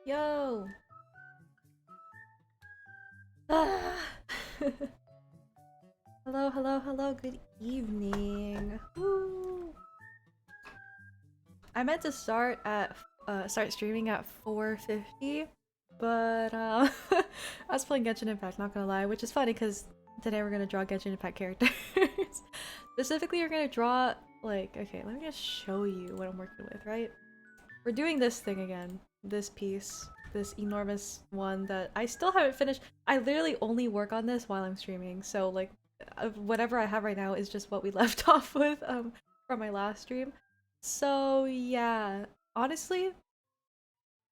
Yo! Ah. Hello, hello, hello, good evening. Woo. I meant to start streaming at 4:50, but I was playing Genshin Impact, not gonna lie, which is funny because today we're gonna draw Genshin Impact characters. Specifically, we're gonna draw, like, okay, let me just show you what I'm working with, right? We're doing this thing again. This piece. This enormous one that I still haven't finished. I literally only work on this while I'm streaming, so like whatever I have right now is just what we left off with from my last stream. So yeah, honestly,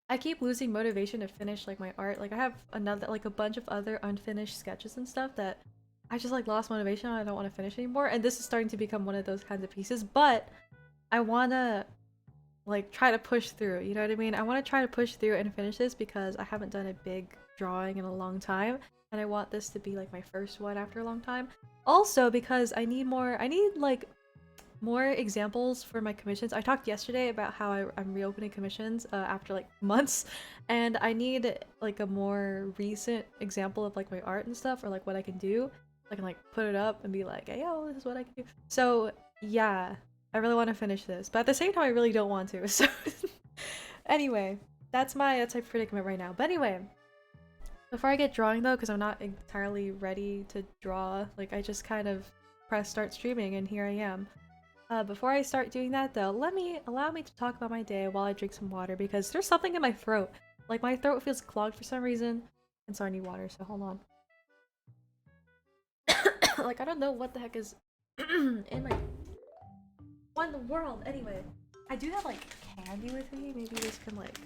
I keep losing motivation to finish like my art. Like I have another like a bunch of other unfinished sketches and stuff that I just like lost motivation on. I don't want to finish anymore, and this is starting to become one of those kinds of pieces, but I wanna like try to push through, you know what I mean? I want to try to push through and finish this because I haven't done a big drawing in a long time and I want this to be like my first one after a long time. Also because I need like more examples for my commissions. I talked yesterday about how I'm reopening commissions after like months, and I need like a more recent example of like my art and stuff, or like what I can do. I can like put it up and be like, hey, yo, this is what I can do. So yeah, I really want to finish this, but at the same time, I really don't want to. So anyway, that's my predicament right now. But anyway, before I get drawing though, because I'm not entirely ready to draw, like I just kind of press start streaming and here I am. Before I start doing that though, allow me to talk about my day while I drink some water because there's something in my throat. Like my throat feels clogged for some reason, and so I need water, so hold on. Like I don't know what the heck is in my what in the world? Anyway, I do have like candy with me. Maybe this can like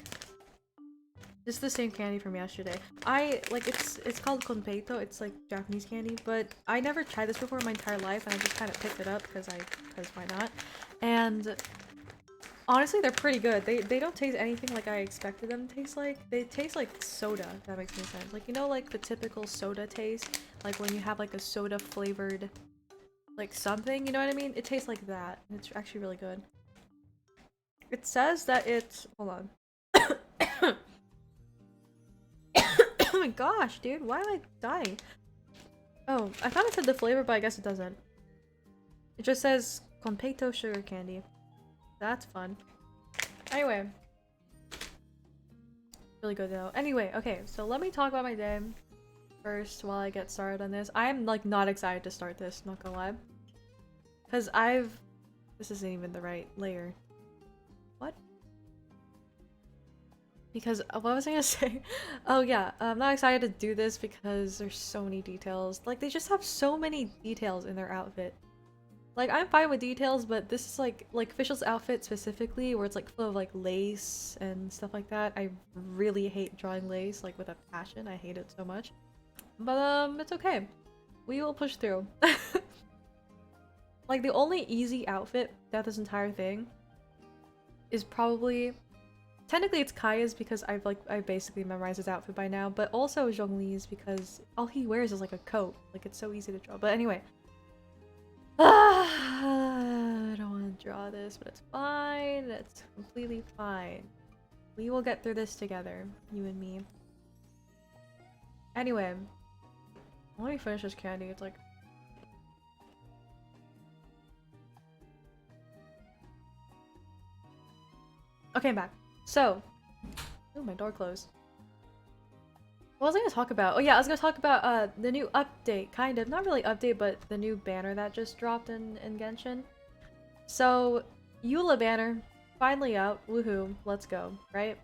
this is the same candy from yesterday. I like it's called konpeito. It's like Japanese candy, but I never tried this before in my entire life, and I just kind of picked it up because why not? And honestly, they're pretty good. They don't taste anything like I expected them to taste like. They taste like soda, if that makes any sense. Like, you know, like the typical soda taste? Like when you have like a soda flavored, like something, you know what I mean? It tastes like that. And it's actually really good. It says that it's... Hold on. Oh my gosh, dude. Why am I dying? Oh, I thought it said the flavor, but I guess it doesn't. It just says Completo sugar candy. That's fun. Anyway. Really good though. Anyway, okay, so let me talk about my day first while I get started on this. I am like not excited to start this, not gonna lie. Because this isn't even the right layer. What? Because, what was I gonna say? Oh yeah, I'm not excited to do this because there's so many details. Like, they just have so many details in their outfit. Like, I'm fine with details, but this is like Fischl's outfit specifically, where it's like full of like lace and stuff like that. I really hate drawing lace, like with a passion. I hate it so much. But it's okay. We will push through. Like, the only easy outfit throughout this entire thing is probably... Technically it's Kaya's because I basically memorized his outfit by now, but also Zhongli's because all he wears is like a coat. Like, it's so easy to draw. But anyway. I don't want to draw this, but it's fine. It's completely fine. We will get through this together, you and me. Anyway. Let me finish this candy. It's like... Okay, I'm back. So, oh, my door closed. What was I gonna talk about? Oh yeah, I was gonna talk about the new update, kind of. Not really update, but the new banner that just dropped in Genshin. So, Eula banner, finally out. Woohoo, let's go, right?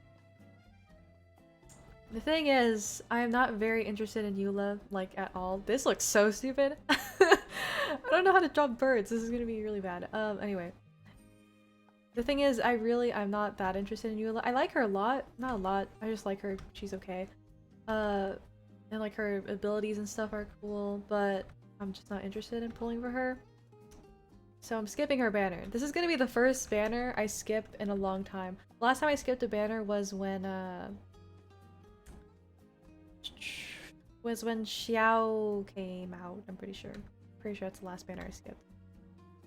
The thing is, I am not very interested in Eula, like, at all. This looks so stupid. I don't know how to draw birds. This is gonna be really bad. Anyway. The thing is, I'm not that interested in Eula. I like her a lot. Not a lot. I just like her. She's okay. And like her abilities and stuff are cool, but I'm just not interested in pulling for her. So I'm skipping her banner. This is gonna be the first banner I skip in a long time. Last time I skipped a banner was when Xiao came out, I'm pretty sure. Pretty sure that's the last banner I skipped.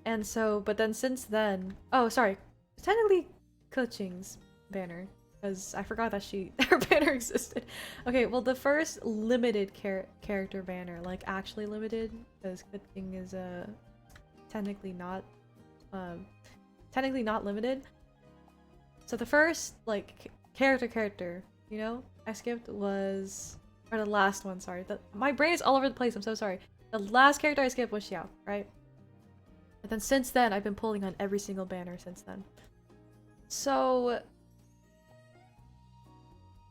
And so, but then since then... Oh, sorry. Technically Keqing's banner, because I forgot that her banner existed. Okay, well, the first limited character banner, like actually limited, because Keqing is technically not limited. So the first like character, you know, I skipped was, or the last one. Sorry, my brain is all over the place. I'm so sorry. The last character I skipped was Xiao, right? And then since then, I've been pulling on every single banner since then. So...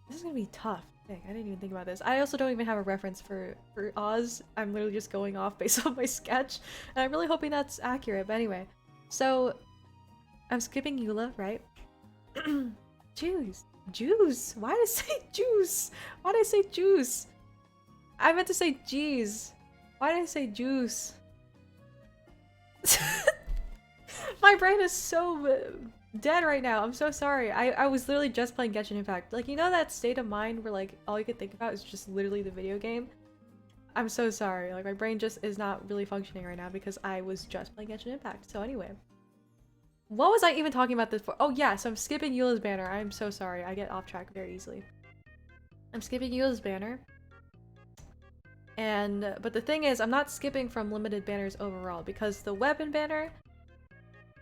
This is gonna be tough. Dang, I didn't even think about this. I also don't even have a reference for Oz. I'm literally just going off based on my sketch. And I'm really hoping that's accurate. But anyway. So, I'm skipping Eula, right? Juice. Juice. Why did I say juice? Why did I say juice? I meant to say jeez. Why did I say juice? My brain is so dead right now. I'm so sorry. I was literally just playing Genshin Impact. Like, you know that state of mind where like all you could think about is just literally the video game? I'm so sorry. Like, my brain just is not really functioning right now because I was just playing Genshin Impact. So anyway. What was I even talking about this for? Oh yeah, so I'm skipping Eula's banner. I'm so sorry. I get off track very easily. I'm skipping Eula's banner. And, but the thing is, I'm not skipping from limited banners overall because the weapon banner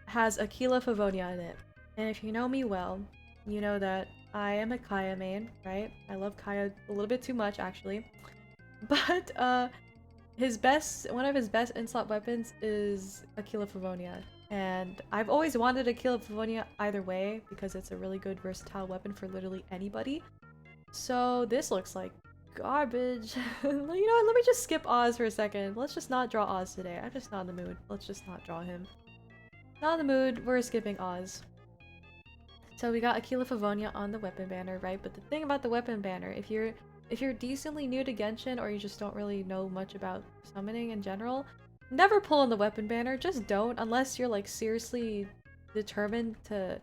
has Aquila Favonia in it. And if you know me well, you know that I am a Kaya main, right? I love Kaya a little bit too much, actually. But, one of his best in-slot weapons is Aquila Favonia. And I've always wanted Aquila Favonia either way because it's a really good versatile weapon for literally anybody. So this looks like garbage. You know what? Let me just skip Oz for a second. Let's just not draw Oz today. I'm just not in the mood. Let's just not draw him. Not in the mood. We're skipping Oz. So we got Aquila Favonia on the weapon banner, right? But the thing about the weapon banner, if you're decently new to Genshin or you just don't really know much about summoning in general, never pull on the weapon banner. Just don't, unless you're like seriously determined to...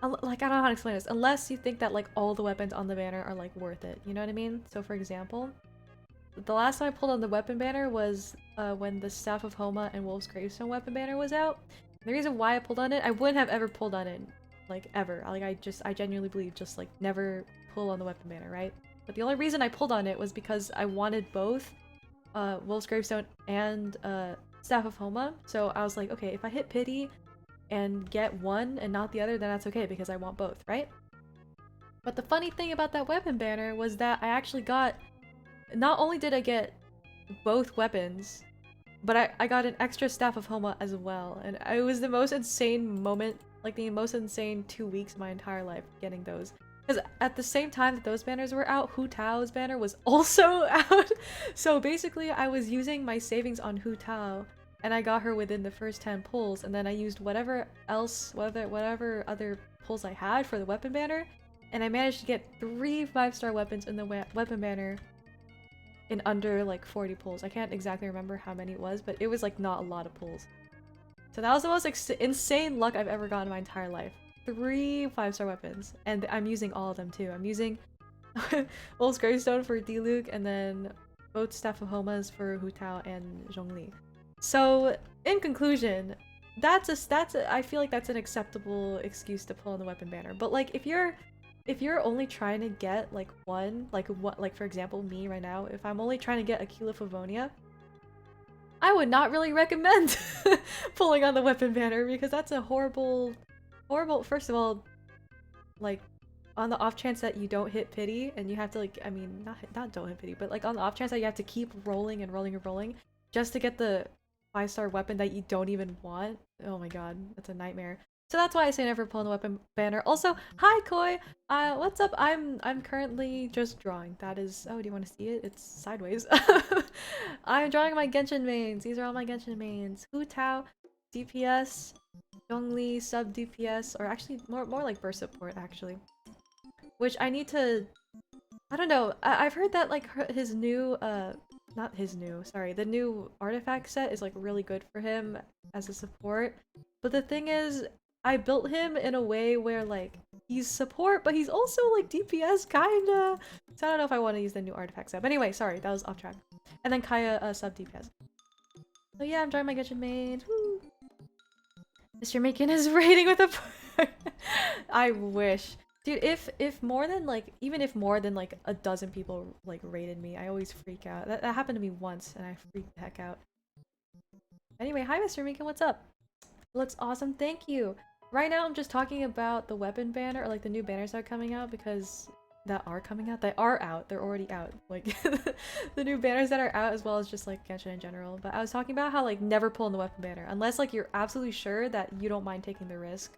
Like, I don't know how to explain this. Unless you think that, like, all the weapons on the banner are, like, worth it. You know what I mean? So, for example, the last time I pulled on the weapon banner was when the Staff of Homa and Wolf's Gravestone weapon banner was out. The reason why I pulled on it, I wouldn't have ever pulled on it like ever. Like I genuinely believe just like never pull on the weapon banner, right? But the only reason I pulled on it was because I wanted both Wolf's Gravestone and Staff of Homa. So I was like, okay, if I hit pity and get one and not the other, then that's okay because I want both, right? But the funny thing about that weapon banner was that I actually got, not only did I get both weapons, but I got an extra Staff of Homa as well. And it was the most insane moment, like the most insane 2 weeks of my entire life getting those. Because at the same time that those banners were out, Hu Tao's banner was also out. So basically I was using my savings on Hu Tao and I got her within the first 10 pulls, and then I used whatever else, whatever other pulls I had for the weapon banner, and I managed to get 3 5-star weapons in the weapon banner in under like 40 pulls. I can't exactly remember how many it was, but it was like not a lot of pulls. So that was the most insane luck I've ever gotten in my entire life. 3 5-star weapons, and I'm using all of them too. I'm using Wolf's Gravestone for Diluc, and then both Staff of Homas for Hu Tao and Zhongli. So in conclusion, I feel like that's an acceptable excuse to pull on the weapon banner. But like if you're only trying to get like one, like what, like for example me right now, if I'm only trying to get Aquila Favonia, I would not really recommend pulling on the weapon banner because that's a horrible, first of all, like on the off chance that you don't hit pity and you have to like, I mean not don't hit pity, but like on the off chance that you have to keep rolling and rolling and rolling just to get the 5-star weapon that you don't even want. Oh my god, that's a nightmare. So that's why I say never pull on the weapon banner. Also, hi Koi! What's up? I'm currently just drawing. That is, oh, do you want to see it? It's sideways. I'm drawing my Genshin mains. These are all my Genshin mains. Hu Tao, DPS, Zhongli, sub DPS, or actually more like burst support actually. Which I need to, I don't know. I've heard that like his new not his new, sorry, the new artifact set is like really good for him as a support. But the thing is, I built him in a way where like he's support, but he's also like DPS kinda. So I don't know if I want to use the new artifact set. But anyway, sorry, that was off track. And then Kaya sub DPS. So yeah, I'm drawing my Genshin mains. Woo! Mr. Macon is raiding with a I wish. Dude, if more than like, even if more than like a dozen people like raided me, I always freak out. That happened to me once and I freaked the heck out. Anyway, hi Mr. Macon, what's up? Looks awesome, thank you. Right now I'm just talking about the weapon banner, or like the new banners that are coming out, because that are coming out? They are out, they're already out. Like the new banners that are out, as well as just like Genshin in general. But I was talking about how like never pull in the weapon banner unless like you're absolutely sure that you don't mind taking the risk.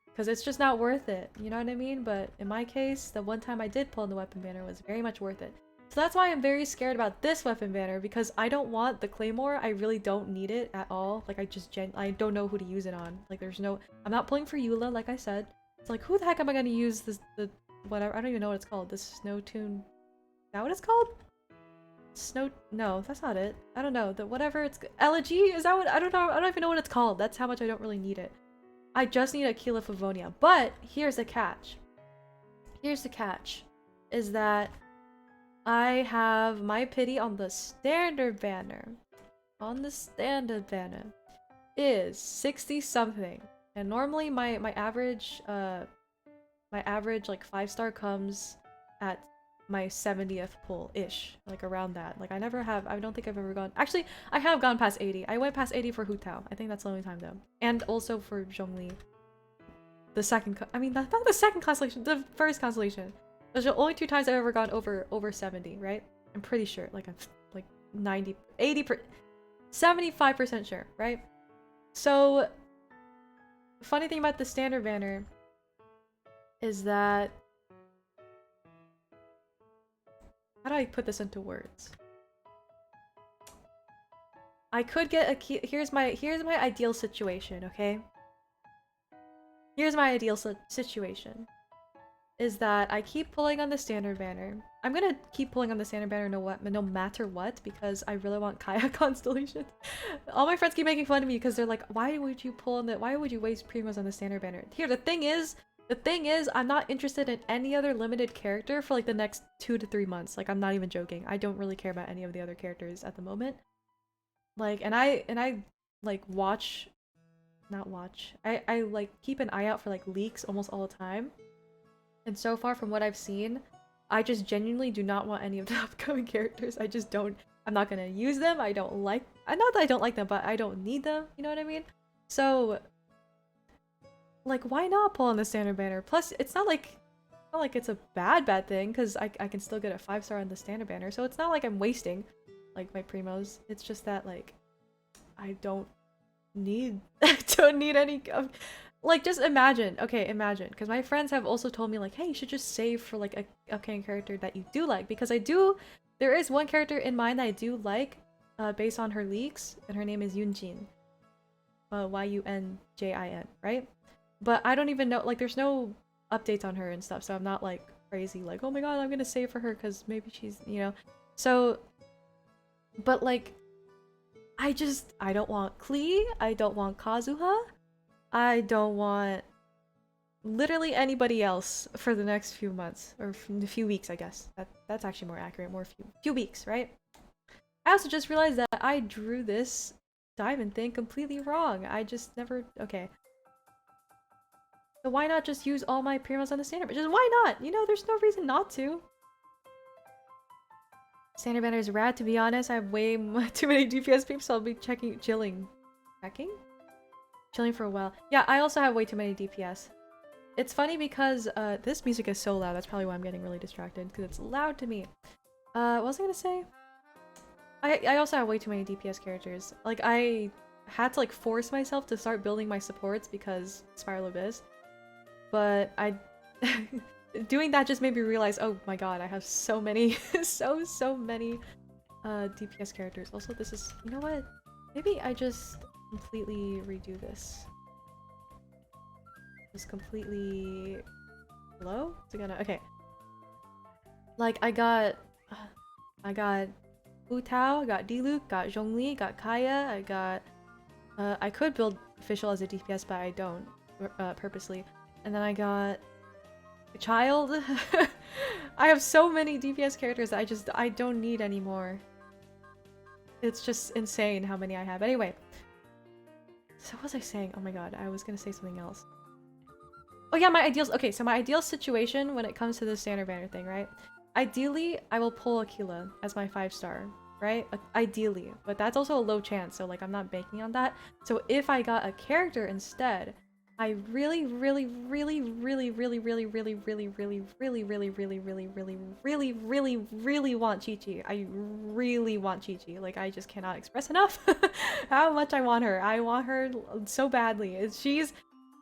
Because it's just not worth it, you know what I mean? But in my case, the one time I did pull in the weapon banner was very much worth it. So that's why I'm very scared about this weapon banner, because I don't want the claymore. I really don't need it at all. Like I don't know who to use it on. Like there's no, I'm not pulling for Eula, like I said. It's like, who the heck am I gonna use the whatever, I don't even know what it's called. The Snow Tune, is that what it's called? No, that's not it. I don't know, the whatever it's, Elegy? Is that what, I don't know, I don't even know what it's called. That's how much I don't really need it. I just need Aquila Favonia. But here's the catch. Here's the catch. Is that I have my pity on the standard banner. On the standard banner is 60 something. And normally my average like 5-star comes at my 70th pull-ish, like around that. Like I don't think I've ever gone, actually I have gone past 80. I went past 80 for Hu Tao. I think that's the only time though. And also for Zhongli. The second, not the second constellation, the first constellation. Those are the only 2 times I've ever gone over 70, right? I'm pretty sure, like I'm like 90, 80, 75% sure, right? So, funny thing about the standard banner is that, how do I put this into words? I could get a key. Here's my ideal situation, okay? Here's my ideal situation. Is that I keep pulling on the standard banner. I'm gonna keep pulling on the standard banner no matter what, because I really want Kaya Constellation. All my friends keep making fun of me because they're like, why would you pull on why would you waste primos on the standard banner? Here, the thing is, I'm not interested in any other limited character for like the next 2 to 3 months. Like, I'm not even joking. I don't really care about any of the other characters at the moment. Like, and I like watch not watch. I like keep an eye out for like leaks almost all the time. And so far from what I've seen, I just genuinely do not want any of the upcoming characters. I just don't. I'm not gonna use them. I don't like. Not that I don't like them, but I don't need them. You know what I mean? So, like, why not pull on the standard banner? Plus, it's not like it's a bad thing because I can still get a 5-star on the standard banner. So it's not like I'm wasting like my primos. It's just that like I don't need I don't need any like just imagine. Okay, imagine because my friends have also told me like, hey, you should just save for like a upcoming character that you do like because I do. There is one character in mind that I do like, based on her leaks, and her name is Yunjin. Yunjin, right? But I don't even know, like, there's no updates on her and stuff, so I'm not like crazy, like, oh my god, I'm gonna save for her because maybe she's, you know. So, but like, I don't want Klee, I don't want Kazuha, I don't want literally anybody else for the next few months or a few weeks, I guess. That's actually more accurate, more few weeks, right? I also just realized that I drew this diamond thing completely wrong. I just never. Okay. So why not just use all my primos on the standard? Just why not? You know, there's no reason not to. Standard banner is rad, to be honest. I have way too many DPS peeps, so I'll be chilling. Checking? Chilling for a while. Yeah, I also have way too many DPS. It's funny because this music is so loud. That's probably why I'm getting really distracted, because it's loud to me. What was I gonna say? I also have way too many DPS characters. Like, I had to like force myself to start building my supports because Spiral Abyss. But doing that just made me realize, oh my god, I have so many, so many DPS characters. Also, this is, you know what? Maybe I just completely redo this. Just completely... Hello? Okay. Like, I got Wu Tao, got Diluc, got Zhongli, got Kaya, I got... I could build Official as a DPS, but I don't, purposely. And then I got... Child. I have so many DPS characters that I don't need anymore. It's just insane how many I have. Anyway. So what was I saying? Oh my god, I was gonna say something else. Oh yeah, my ideals. Okay, so my ideal situation when it comes to the standard banner thing, right? Ideally, I will pull Aquila as my 5-star, right? Ideally, but that's also a low chance, so like I'm not banking on that. So if I got a character instead, I really want Chi-Chi. I really want Chi-Chi. Like, I just cannot express enough how much I want her. I want her so badly.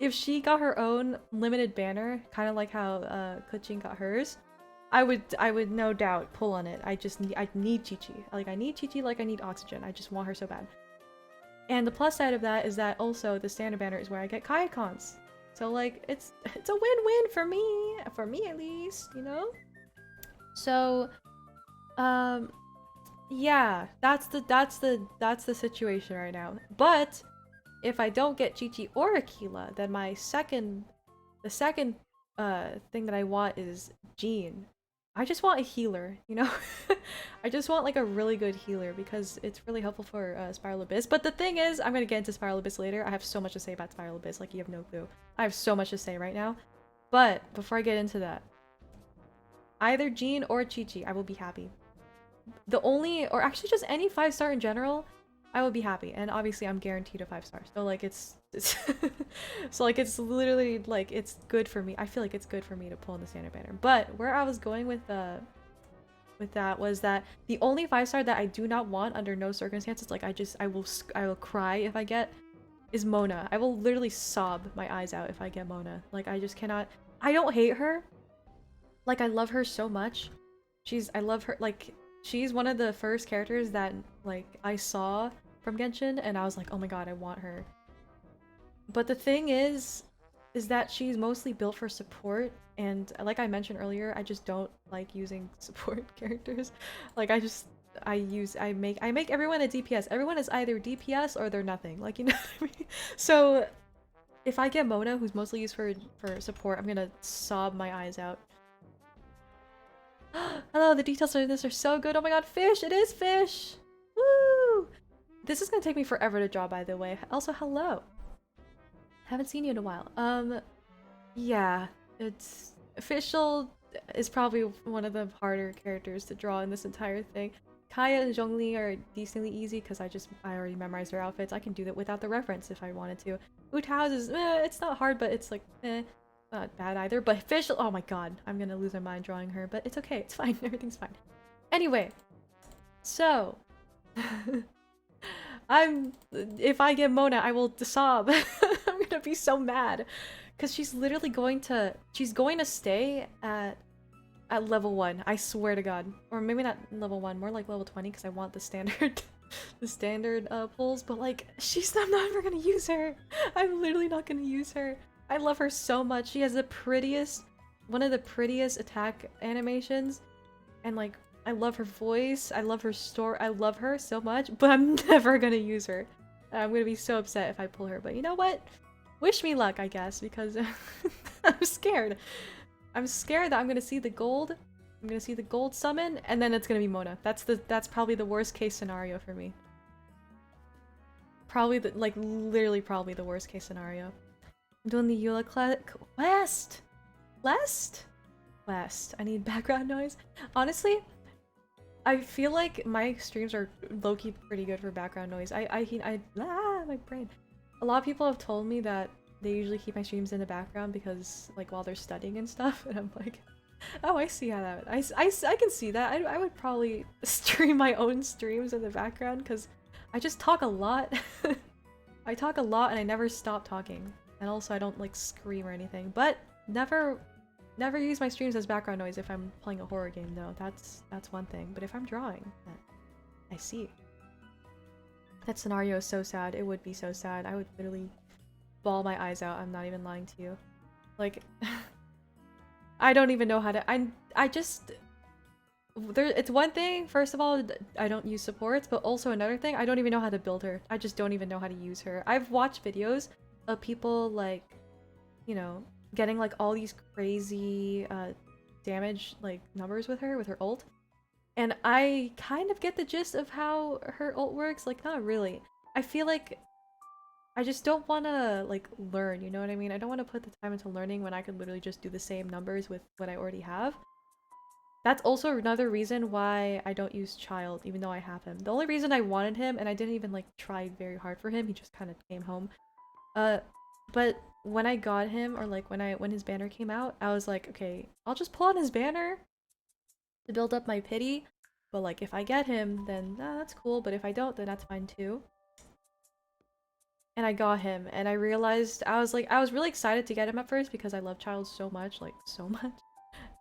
If she got her own limited banner, kind of like how Kuchin got hers, I would no doubt pull on it. I need Chi-Chi. Like, I need Chi-Chi like I need oxygen. I just want her so bad. And the plus side of that is that also the standard banner is where I get Kayakons. So like it's a win-win for me at least, you know? So yeah, that's the situation right now. But if I don't get Chi-Chi or Aquila, then the second thing that I want is Jean. I just want a healer, you know? I just want like a really good healer because it's really helpful for Spiral Abyss. But the thing is, I'm gonna get into Spiral Abyss later. I have so much to say about Spiral Abyss, like you have no clue. I have so much to say right now. But before I get into that, either Jean or Chi-Chi, I will be happy. Or actually just any 5-star in general, I will be happy. And obviously I'm guaranteed a 5-star. So like it's so like it's literally like it's good for me. I feel like it's good for me to pull in the standard banner. But where I was going with that was that the only 5-star that I do not want under no circumstances, like I will cry if I get, is Mona. I will literally sob my eyes out if I get Mona. Like I just cannot. I don't hate her. Like I love her so much. I love her. Like she's one of the first characters that like I saw from Genshin and I was like, oh my god, I want her. But the thing is that she's mostly built for support, and like I mentioned earlier, I just don't like using support characters. Like I make everyone a DPS. Everyone is either DPS or they're nothing. Like, you know what I mean? So if I get Mona, who's mostly used for support, I'm gonna sob my eyes out. Hello, the details of this are so good. Oh my god, fish! It is fish! Woo! This is gonna take me forever to draw, by the way. Also, hello. Haven't seen you in a while. Yeah, it's official is probably one of the harder characters to draw in this entire thing. Kaya and Zhongli are decently easy because I already memorized their outfits. I can do that without the reference if I wanted to. Utao's is it's not hard, but it's like not bad either. But official, oh my god, I'm gonna lose my mind drawing her, but it's okay, it's fine, everything's fine. Anyway, so if I get Mona, I will sob. I'm gonna be so mad. Cause she's literally going to stay at level 1. I swear to god. Or maybe not level 1, more like level 20 because I want the standard the standard pulls, but like I'm never gonna use her. I'm literally not gonna use her. I love her so much. She has the prettiest one of the prettiest attack animations, and like I love her voice, I love her story, I love her so much, but I'm never gonna use her. I'm gonna be so upset if I pull her, but you know what? Wish me luck, I guess, because I'm scared. I'm scared that I'm gonna see the gold. I'm gonna see the gold summon, and then it's gonna be Mona. That's probably the worst case scenario for me. Probably literally probably the worst case scenario. I'm doing the Eula West! West. I need background noise. Honestly, I feel like my streams are low-key pretty good for background noise. My brain. A lot of people have told me that they usually keep my streams in the background because, like, while they're studying and stuff, and I'm like, oh, I see how that. I can see that. I would probably stream my own streams in the background because I just talk a lot. I talk a lot and I never stop talking, and also I don't like scream or anything. But never use my streams as background noise if I'm playing a horror game, though. That's one thing. But if I'm drawing, I see. That scenario is so sad. It would be so sad. I would literally bawl my eyes out. I'm not even lying to you. Like, I don't even know how to. I just it's one thing. First of all, I don't use supports, but also another thing, I don't even know how to build her. I just don't even know how to use her. I've watched videos of people like, you know, getting like all these crazy damage like numbers with her ult. And I kind of get the gist of how her ult works, like not really. I feel like I just don't want to like learn, you know what I mean? I don't want to put the time into learning when I could literally just do the same numbers with what I already have. That's also another reason why I don't use Child, even though I have him. The only reason I wanted him, and I didn't even like try very hard for him, he just kind of came home. But when I got him, or like when his banner came out, I was like, okay, I'll just pull on his banner to build up my pity, but like if I get him, then that's cool, but if I don't, then that's fine too. And I got him, and I realized I was really excited to get him at first because I love Child so much, like so much,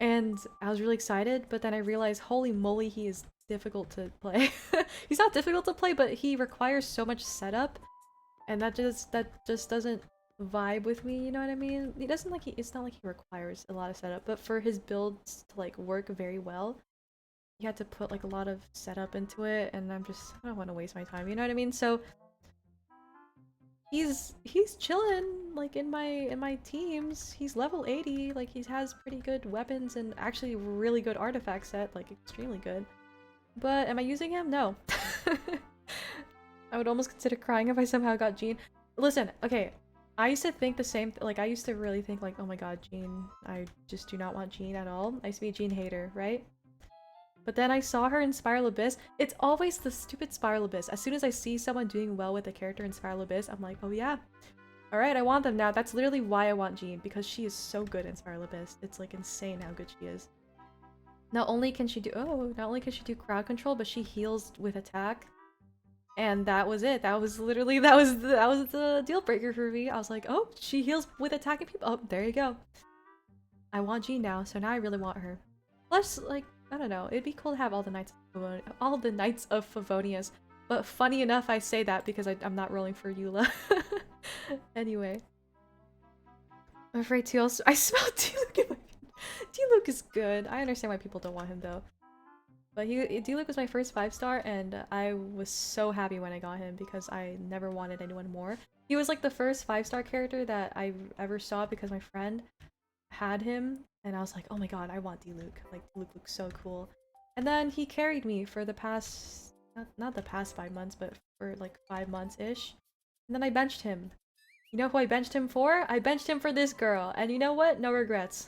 and I was really excited, but then I realized, holy moly, he is difficult to play. He's not difficult to play, but he requires so much setup, and that just doesn't vibe with me, you know what I mean? He doesn't like it's not like he requires a lot of setup, but for his builds to like work very well, you had to put like a lot of setup into it, and I don't want to waste my time, you know what I mean? So he's chilling like in my teams. He's level 80, like he has pretty good weapons and actually really good artifact set, like extremely good. But am I using him? No. I would almost consider crying if I somehow got Jean. Listen, okay, I used to think the same like I used to really think like, oh my god, Jean, I just do not want Jean at all. I used to be a Jean hater, right? But then I saw her in Spiral Abyss. It's always the stupid Spiral Abyss. As soon as I see someone doing well with a character in Spiral Abyss, I'm like, oh yeah. Alright, I want them now. That's literally why I want Jean, because she is so good in Spiral Abyss. It's like insane how good she is. Not only can she do crowd control, but she heals with attack. And that was it. That was literally that was the deal breaker for me. I was like, oh, she heals with attacking people. Oh, there you go. I want Jean now, so now I really want her. Plus, like, I don't know, it'd be cool to have all the Knights of Favonius. But funny enough, I say that because I'm not rolling for Eula. Anyway. I'm afraid to also- I smell Diluc in my- Diluc is good. I understand why people don't want him though. But Diluc was my first 5-star, and I was so happy when I got him because I never wanted anyone more. He was like the first 5-star character that I ever saw because my friend had him, and I was like, oh my god, I want Diluc. Like, Diluc looks so cool. And then he carried me for the past, not the past 5 months, but for like 5 months-ish. And then I benched him. You know who I benched him for? I benched him for this girl, and you know what? No regrets.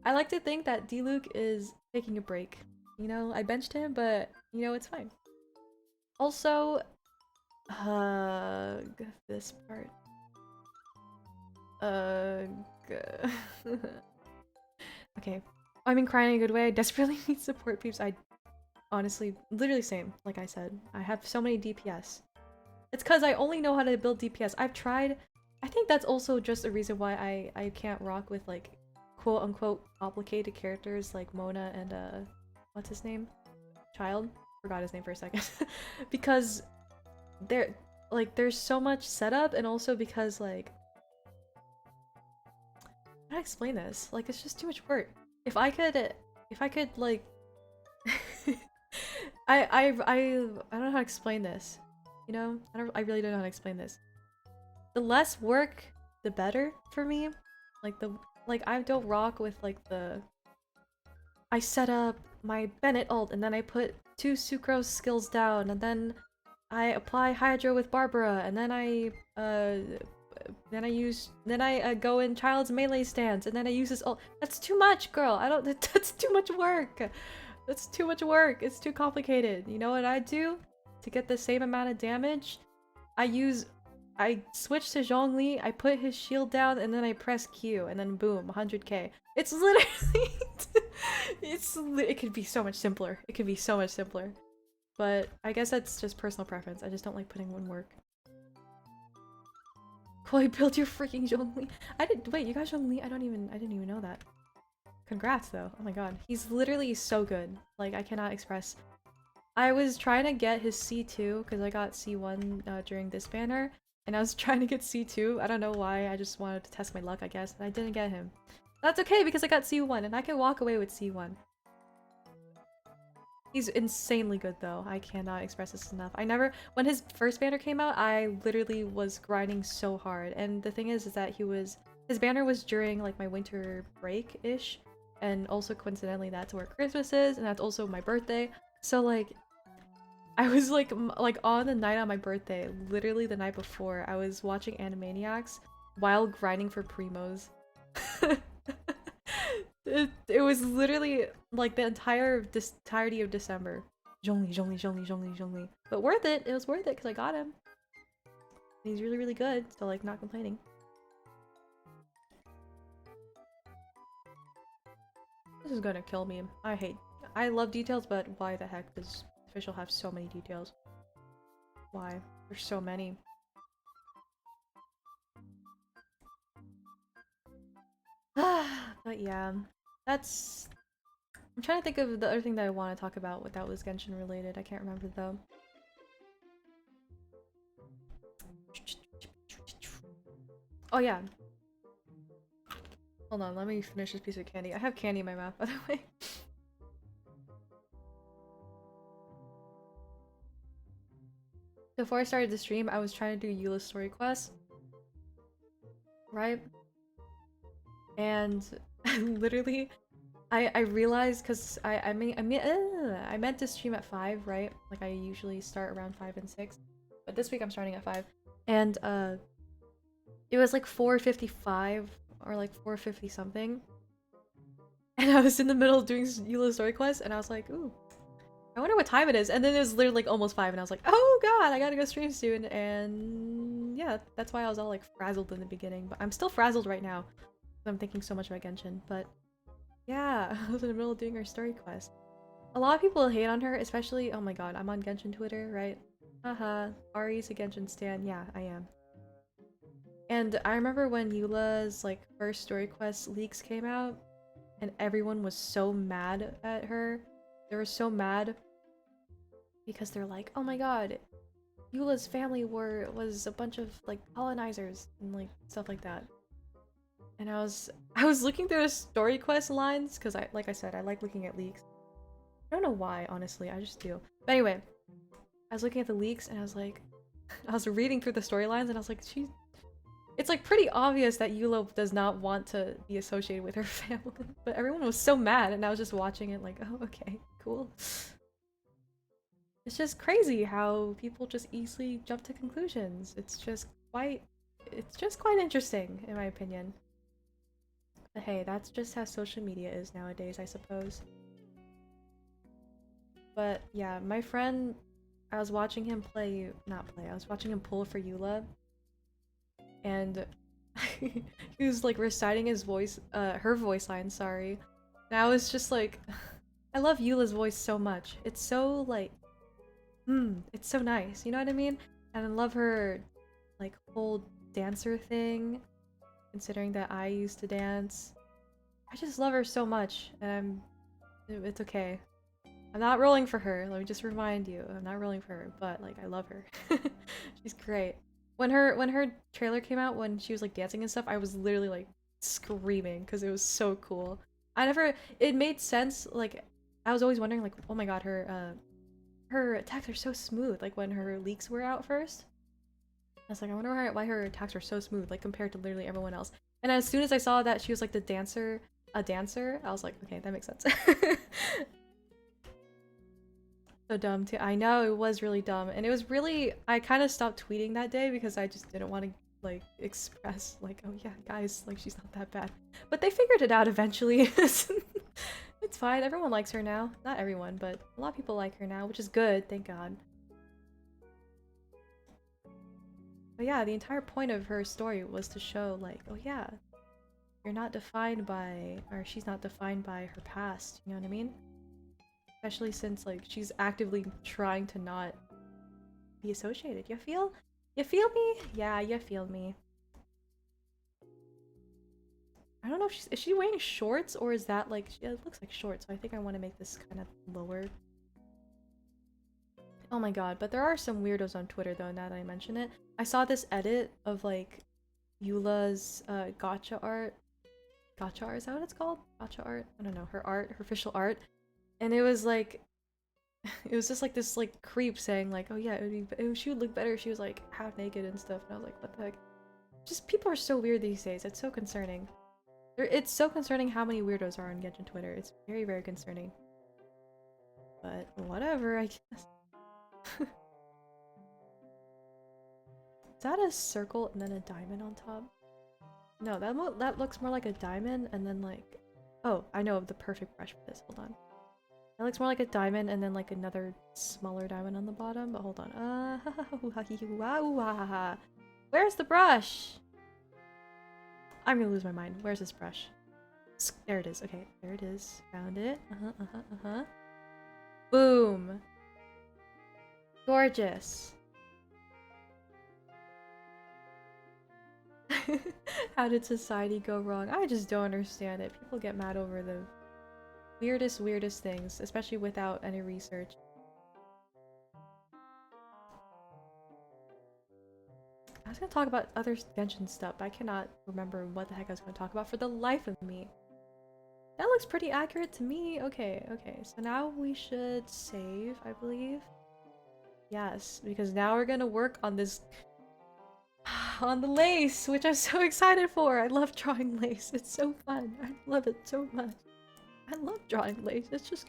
I like to think that D-Luke is taking a break. You know, I benched him, but you know, it's fine. Also, this part. Okay. I mean, crying in a good way. I desperately need support, peeps. I honestly, literally same. Like I said, I have so many DPS. It's because I only know how to build DPS. I've tried. I think that's also just a reason why I can't rock with like quote unquote complicated characters like Mona and what's his name? Child? Forgot his name for a second. Because there's so much setup, and also because like how do I explain this? Like it's just too much work. If I could like I don't know how to explain this. You know? I really don't know how to explain this. The less work, the better for me. Like I don't rock with like the I set up my Bennett ult and then I put 2 Sucrose skills down and then I apply Hydro with Barbara and then I go in Child's melee stance and then I use this ult. That's too much, girl. I don't that's too much work. That's too much work. It's too complicated. You know what I do to get the same amount of damage? I switch to Zhongli, I put his shield down, and then I press Q, and then boom, 100k. It's literally... it could be so much simpler. It could be so much simpler. But I guess that's just personal preference. I just don't like putting in work. Chloe, build your freaking Zhongli. Wait, you got Zhongli? I didn't even know that. Congrats, though. Oh my god. He's literally so good. Like, I cannot express... I was trying to get his C2, because I got C1 during this banner. And I was trying to get C2. I don't know why. I just wanted to test my luck, I guess. And I didn't get him. That's okay because I got C1 and I can walk away with C1. He's insanely good though. I cannot express this enough. When his first banner came out, I literally was grinding so hard. And the thing is that his banner was during like my winter break-ish. And also coincidentally that's where Christmas is and that's also my birthday. So like I was like on the night on my birthday, literally the night before, I was watching Animaniacs while grinding for Primos. it was literally like the entirety of December. Zhongli. But worth it. It was worth it because I got him. He's really, really good, so like not complaining. This is gonna kill me. I love details, but why the heck does Official have so many details? Why? There's so many. But yeah, that's... I'm trying to think of the other thing that I want to talk about that was Genshin related. I can't remember though. Oh yeah. Hold on, let me finish this piece of candy. I have candy in my mouth, by the way. Before I started the stream, I was trying to do Eula's story quest. Right? And literally, I realized because I meant to stream at 5, right? Like I usually start around 5 and 6. But this week I'm starting at 5. And it was like 4:55 or like 4:50 something. And I was in the middle of doing Eula's story quest and I was like, ooh, I wonder what time it is. And then it was literally like almost 5 and I was like, oh god, I gotta go stream soon. And yeah, that's why I was all like frazzled in the beginning. But I'm still frazzled right now. I'm thinking so much about Genshin. But yeah, I was in the middle of doing her story quest. A lot of people hate on her, especially, oh my god, I'm on Genshin Twitter, right? Haha, Ari's a Genshin stan. Yeah, I am. And I remember when Eula's like first story quest leaks came out and everyone was so mad at her. They were so mad because they're like, oh my god, Eula's family was a bunch of like colonizers and like stuff like that. And I was looking through the story quest lines because like I said, I like looking at leaks. I don't know why, honestly, I just do. But anyway, I was looking at the leaks and I was like, I was reading through the storylines and I was like, it's like pretty obvious that Eula does not want to be associated with her family. But everyone was so mad and I was just watching it like, oh, okay, cool. It's just crazy how people just easily jump to conclusions. It's just it's just quite interesting, in my opinion. But hey, that's just how social media is nowadays, I suppose. But yeah, my friend, I was watching him play, not play, I was watching him pull for Eula, and he was like reciting his voice, her voice line, sorry. And I was just like, I love Eula's voice so much. It's so like, it's so nice, you know what I mean? And I love her like whole dancer thing, considering that I used to dance. I just love her so much, and it's okay. I'm not rolling for her, let me just remind you. I'm not rolling for her, but like I love her. She's great. When her trailer came out, when she was like dancing and stuff, I was literally like screaming because it was so cool. It made sense, like I was always wondering like, oh my god, her attacks are so smooth, like when her leaks were out first. I was like, I wonder why her attacks are so smooth, like compared to literally everyone else. And as soon as I saw that she was like a dancer, I was like, okay, that makes sense. So dumb too. I know, it was really dumb. And it was really, I kind of stopped tweeting that day because I just didn't want to like express like, oh yeah, guys, like she's not that bad. But they figured it out eventually. It's fine. Everyone likes her now. Not everyone, but a lot of people like her now, which is good, thank God. But yeah, the entire point of her story was to show like, oh yeah, you're not defined by, or she's not defined by her past, you know what I mean? Especially since like she's actively trying to not be associated. You feel? You feel me? Yeah, you feel me. I don't know if is she wearing shorts or is that like, it looks like shorts, so I think I want to make this kind of lower. Oh my god, but there are some weirdos on Twitter though, now that I mention it. I saw this edit of like Eula's gotcha art. Gotcha art, is that what it's called? Gotcha art? I don't know, her art, her official art. And it was like, it was just like this like creep saying like, oh yeah, she would look better if she was like half naked and stuff. And I was like, what the heck? Just people are so weird these days. It's so concerning. It's so concerning how many weirdos are on Genshin Twitter. It's very, very concerning. But whatever, I guess. Is that a circle and then a diamond on top? No, that looks more like a diamond and then like... Oh, I know the perfect brush for this. Hold on. That looks more like a diamond and then like another smaller diamond on the bottom, but hold on. Where's the brush? I'm gonna lose my mind. Where's this brush? There it is. Okay, there it is. Found it. Boom. Gorgeous. How did society go wrong? I just don't understand it. People get mad over the weirdest things, especially without any research. I was gonna talk about other Genshin stuff, but I cannot remember what the heck I was gonna talk about for the life of me. That looks pretty accurate to me. Okay, so now we should save, I believe. Yes, because now we're gonna work on this on the lace, which I'm so excited for. I love drawing lace. It's so fun. I love it so much. I love drawing lace. It's just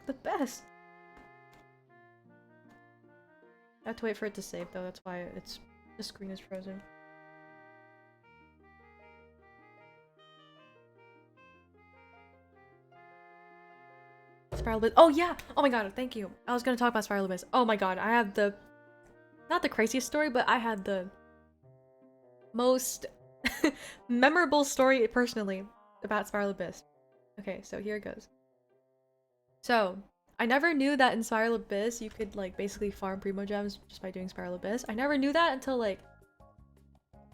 the best. I have to wait for it to save though. That's why the screen is frozen. Spiral Abyss. Oh yeah! Oh my god, thank you. I was gonna talk about Spiral Abyss. Oh my god, I have the... Not the craziest story, but I had the most memorable story personally about Spiral Abyss. Okay, so here it goes. So, I never knew that in Spiral Abyss you could like basically farm Primo Gems just by doing Spiral Abyss. I never knew that until like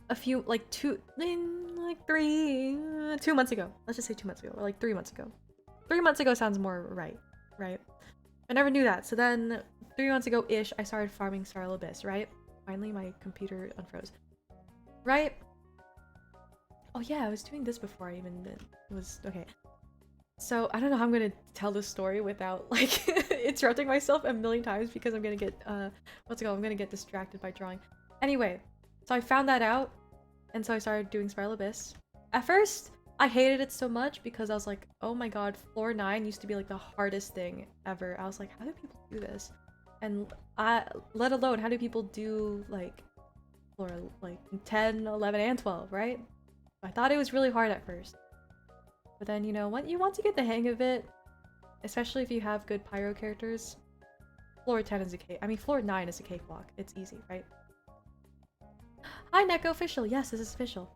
a few, like 2 months ago. Let's just say 2 months ago, or like 3 months ago. 3 months ago sounds more right? I never knew that. So then 3 months ago-ish, I started farming Spiral Abyss, right? Finally, my computer unfroze. Right? Oh yeah, I was doing this before I even was... Okay. So, I don't know how I'm gonna tell this story without, like, interrupting myself a million times because I'm gonna get, what's it called? I'm gonna get distracted by drawing. Anyway, so I found that out, and so I started doing Spiral Abyss. At first, I hated it so much because I was like, oh my god, floor 9 used to be like the hardest thing ever. I was like, how do people do this? And let alone, how do people do like floor like 10, 11, and 12, right? I thought it was really hard at first. But then, you know, once you get the hang of it, especially if you have good pyro characters, floor 10 is a cake. I mean, floor 9 is a cakewalk. It's easy, right? Hi, Neko official. Yes, this is official.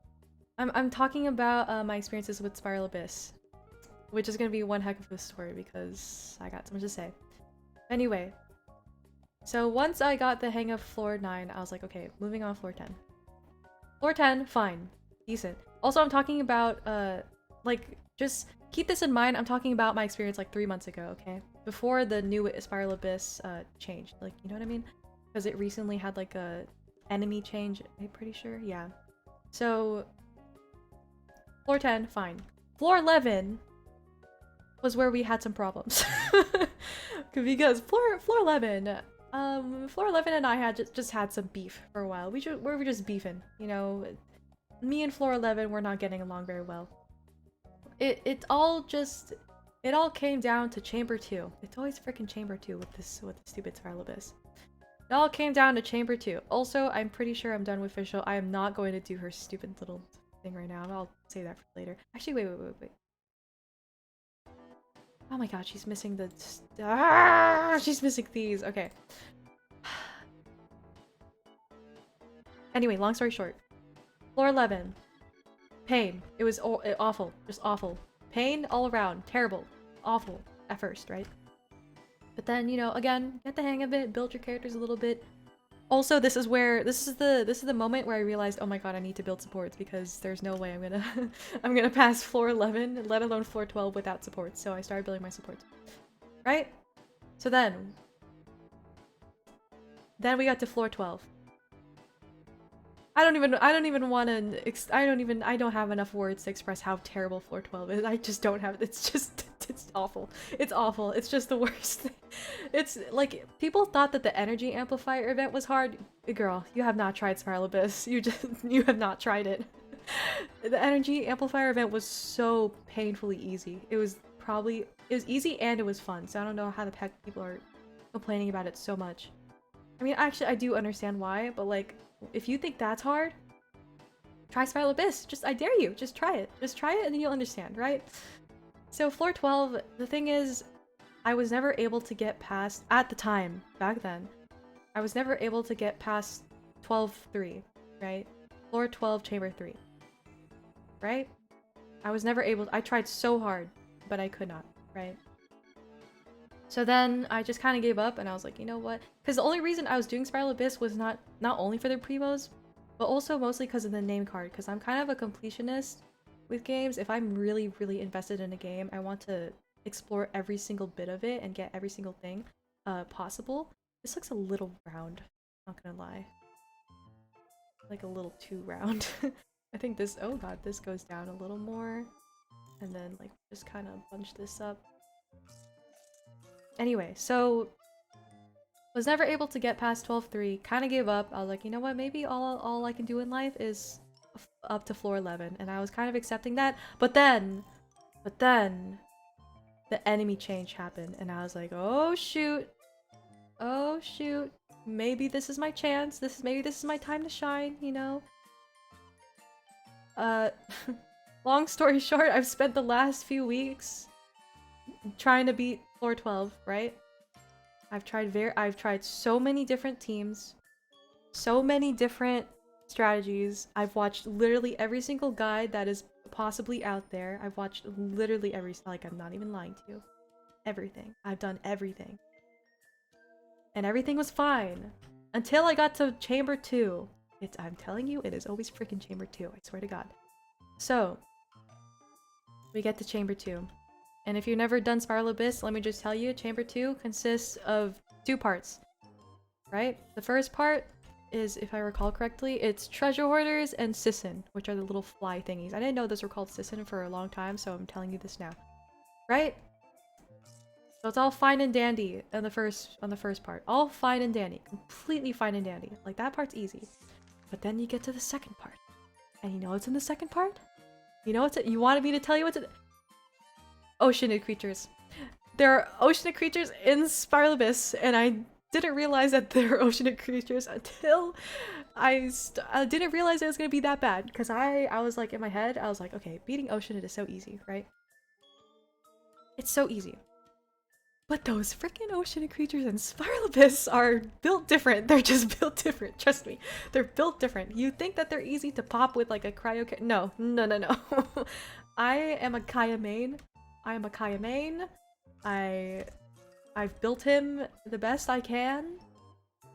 I'm talking about my experiences with Spiral Abyss, which is gonna be one heck of a story because I got so much to say. Anyway, so once I got the hang of floor 9, I was like, okay, moving on floor 10. Floor 10, fine. Decent. Also, I'm talking about, like, just keep this in mind. I'm talking about my experience like 3 months ago, okay? Before the new Spiral Abyss changed. Like, you know what I mean? Because it recently had like a enemy change, I'm pretty sure. Yeah. So, floor 10, fine. Floor 11 was where we had some problems. Because floor 11, floor 11 and I had just had some beef for a while. We were just beefing, you know. Me and floor 11 were not getting along very well. It all came down to chamber 2. It's always freaking chamber 2 with the stupid Spiral Abyss. It all came down to chamber 2. Also, I'm pretty sure I'm done with official. I am not going to do her stupid little thing right now. I'll say that for later. Actually, wait. Oh my god, she's missing the... she's missing these. Okay. Anyway, long story short. Floor 11. Pain. It was awful. Just awful. Pain all around. Terrible. Awful. At first, right? But then, you know, again, get the hang of it. Build your characters a little bit. Also, this is the moment where I realized, oh my god, I need to build supports because there's no way I'm gonna I'm gonna pass floor 11, let alone floor 12 without supports. So I started building my supports. Right? So then we got to floor 12. I don't have enough words to express how terrible floor 12 is. I just don't have, it's awful. It's awful. It's just the worst. It's like, people thought that the energy amplifier event was hard. Girl, you have not tried Spiral Abyss. You have not tried it. The energy amplifier event was so painfully easy. It was easy and it was fun. So I don't know how the heck people are complaining about it so much. I mean, actually, I do understand why, but like, if you think that's hard, try Spiral Abyss. I dare you. Just try it. Just try it and then you'll understand, right? So floor 12, the thing is, I was never able to get past, at the time, back then, I was never able to get past 12-3, right? Floor 12, chamber 3. Right? I was never able, I tried so hard, but I could not, right? So then I just kind of gave up and I was like, you know what? Because the only reason I was doing Spiral Abyss was not only for the primos, but also mostly because of the name card. Because I'm kind of a completionist with games. If I'm really, really invested in a game, I want to explore every single bit of it and get every single thing possible. This looks a little round, not gonna lie. Like a little too round. I think this, oh god, this goes down a little more. And then like just kind of bunch this up. Anyway, so was never able to get past 12-3, kind of gave up. I was like, you know what, maybe all I can do in life is up to floor 11, and I was kind of accepting that. But then the enemy change happened, and I was like, oh shoot, maybe this is my chance. Maybe this is my time to shine, you know. Long story short, I've spent the last few weeks trying to beat floor 12, right? I've tried so many different teams, so many different strategies. I've watched literally every single guide that is possibly out there. I've watched literally like, I'm not even lying to you. Everything. I've done everything. And everything was fine. Until I got to chamber 2. I'm telling you, it is always freaking chamber 2. I swear to god. So, we get to chamber 2. And if you've never done Spiral Abyss, let me just tell you, chamber 2 consists of 2 parts. Right? The first part is, if I recall correctly, it's treasure hoarders and Sisson, which are the little fly thingies. I didn't know those were called Sisson for a long time, so I'm telling you this now. Right? So it's all fine and dandy on the first part. All fine and dandy. Completely fine and dandy. Like, that part's easy. But then you get to the second part. And you know what's in the second part? You know what's you wanted me to tell you what's in oceanid creatures. There are oceanid creatures in Spiral Abyss, and didn't realize that they're oceanic creatures until I didn't realize it was gonna be that bad. Because I was like, in my head, I was like, okay, beating oceanid is so easy, right? It's so easy. But those freaking oceanic creatures and Spiral Abyss are built different. They're just built different. Trust me. They're built different. You think that they're easy to pop with like a cryo... No. No, no, no. I am a Kaya main. I am a Kaya main. I've built him the best I can.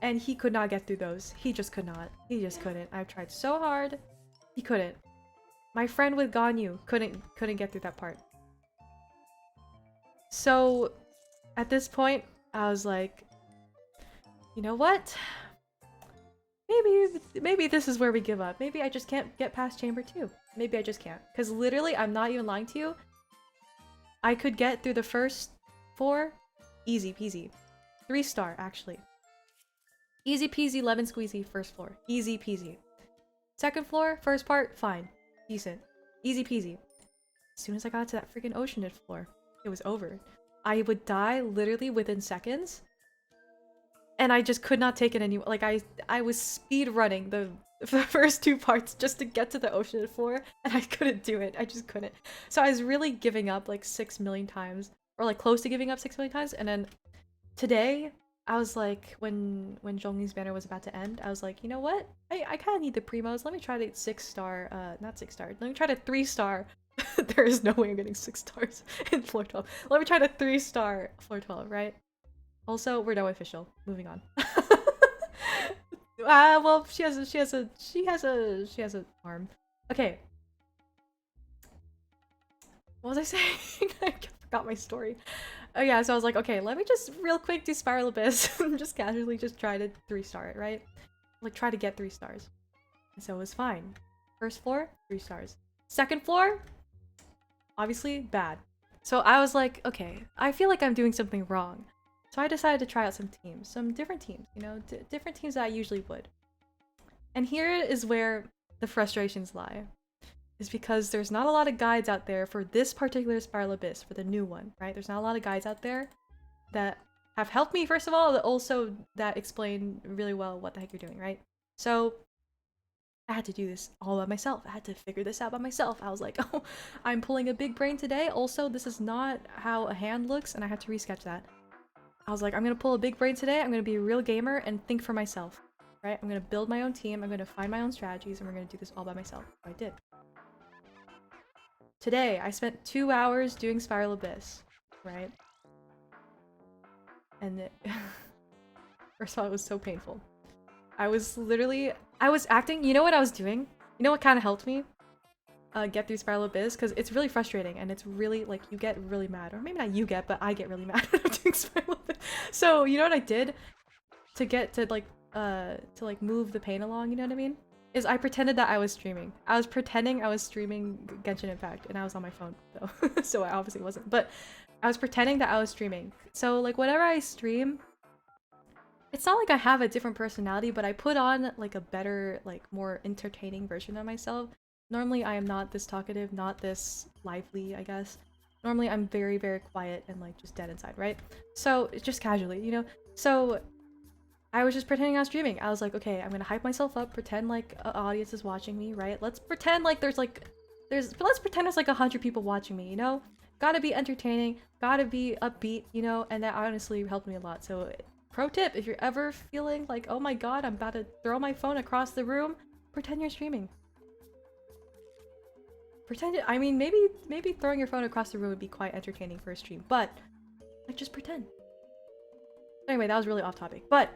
And he could not get through those. He just could not. He just couldn't. I've tried so hard. He couldn't. My friend with Ganyu couldn't get through that part. So... at this point, I was like, you know what? Maybe this is where we give up. Maybe I just can't get past Chamber 2. Maybe I just can't. Because literally, I'm not even lying to you. I could get through the first 4. Easy peasy. 3-star, actually. Easy peasy, lemon squeezy, first floor. Easy peasy. Second floor, first part, fine. Decent. Easy peasy. As soon as I got to that freaking oceanid floor, it was over. I would die literally within seconds. And I just could not take it anymore. Like, I was speed running the first 2 parts just to get to the oceanid floor, and I couldn't do it. I just couldn't. So I was really giving up like 6 million times. Or like close to giving up 6 million times. And then today, I was like, when Zhongy's banner was about to end, I was like, you know what? I kind of need the primos. Let me try the 6-star, not 6-star. Let me try the 3-star. There is no way I'm getting 6 stars in floor 12. Let me try the 3-star floor 12, right? Also, we're no official. Moving on. Well, she has a arm. Okay. What was I saying? I forgot my story. Oh yeah, so I was like, okay, let me just real quick do Spiral Abyss and just casually just try to 3-star it, right? Like, try to get 3 stars. And so it was fine. First floor, 3 stars. Second floor, obviously, bad. So I was like, okay, I feel like I'm doing something wrong. So I decided to try out some teams. Some different teams, you know? Different teams that I usually would. And here is where the frustrations lie. Is because there's not a lot of guides out there for this particular Spiral Abyss, for the new one, right? There's not a lot of guides out there that have helped me, first of all, but also that explain really well what the heck you're doing, right? So I had to do this all by myself. I had to figure this out by myself. I was like, oh, I'm pulling a big brain today. Also, this is not how a hand looks, and I had to resketch that. I was like, I'm gonna pull a big brain today. I'm gonna be a real gamer and think for myself, right? I'm gonna build my own team. I'm gonna find my own strategies, and we're gonna do this all by myself. So I did. Today, I spent 2 hours doing Spiral Abyss, right? And first of all, it was so painful. I was acting, you know what I was doing? You know what kind of helped me get through Spiral Abyss? Because it's really frustrating, and it's really, like, you get really mad. Or maybe not you get, but I get really mad when I'm doing Spiral Abyss. So, you know what I did? To get to, like, move the pain along, you know what I mean? Is I pretended that I was streaming. I was pretending I was streaming Genshin Impact, and I was on my phone, though. So I obviously wasn't. But I was pretending that I was streaming. So, like, whenever I stream, it's not like I have a different personality, but I put on, like, a better, like, more entertaining version of myself. Normally, I am not this talkative, not this lively, I guess. Normally, I'm very, very quiet and, like, just dead inside, right? So, just casually, you know? So I was just pretending I was streaming. I was like, okay, I'm gonna hype myself up, pretend like an audience is watching me, right? Let's pretend like let's pretend there's like 100 people watching me, you know? Gotta be entertaining, gotta be upbeat, you know? And that honestly helped me a lot. So, pro tip, if you're ever feeling like, oh my god, I'm about to throw my phone across the room, pretend you're streaming. I mean, maybe throwing your phone across the room would be quite entertaining for a stream, but, like, just pretend. Anyway, that was really off topic, but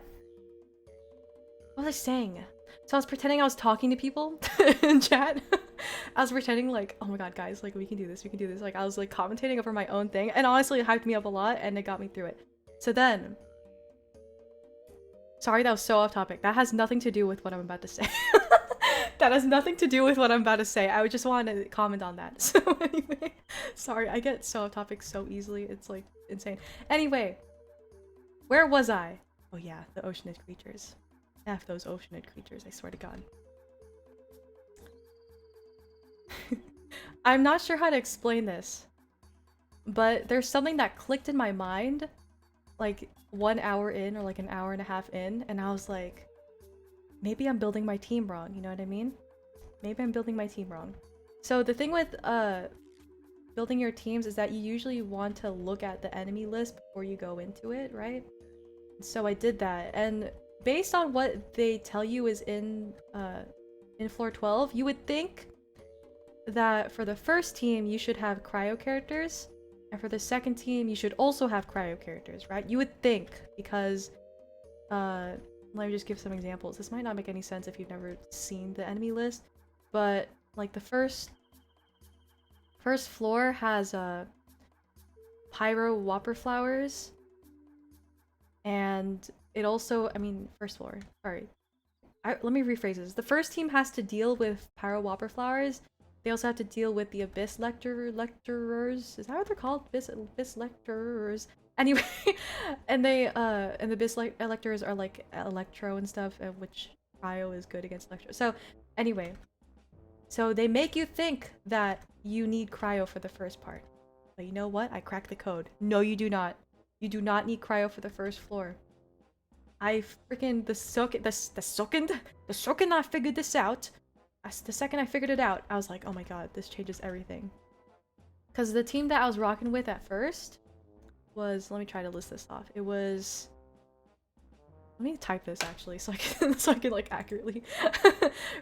what was I saying? So I was pretending I was talking to people in chat. I was pretending like, oh my god, guys, like, we can do this, we can do this. Like, I was like commentating over my own thing, and honestly, it hyped me up a lot, and it got me through it. So then, sorry, that was so off topic. That has nothing to do with what I'm about to say. That has nothing to do with what I'm about to say. I would just want to comment on that. So anyway, sorry, I get so off topic so easily. It's like insane. Anyway, where was I? Oh yeah, the oceanid creatures. F those oceanid creatures, I swear to god. I'm not sure how to explain this, but there's something that clicked in my mind, like, 1 hour in or like an hour and a half in, and I was like, maybe I'm building my team wrong, you know what I mean? Maybe I'm building my team wrong. So the thing with building your teams is that you usually want to look at the enemy list before you go into it, right? So I did that, and based on what they tell you is in floor 12, you would think that for the first team you should have cryo characters, and for the second team you should also have cryo characters, right? You would think, because let me just give some examples. This might not make any sense if you've never seen the enemy list, but like the first floor has pyro whopper flowers, and it also, I mean, first floor, sorry, let me rephrase this. The first team has to deal with pyro whopper flowers. They also have to deal with the abyss lecturers. Is that what they're called? Abyss lecturers. Anyway, and the abyss lecturers are like electro and stuff, which cryo is good against electro. So anyway, so they make you think that you need cryo for the first part, but you know what? I cracked the code. No, you do not. You do not need cryo for the first floor. I freaking the second I figured this out. The second I figured it out, I was like, oh my god, this changes everything. Because the team that I was rocking with at first was, let me try to list this off. It was, let me type this actually so I can like accurately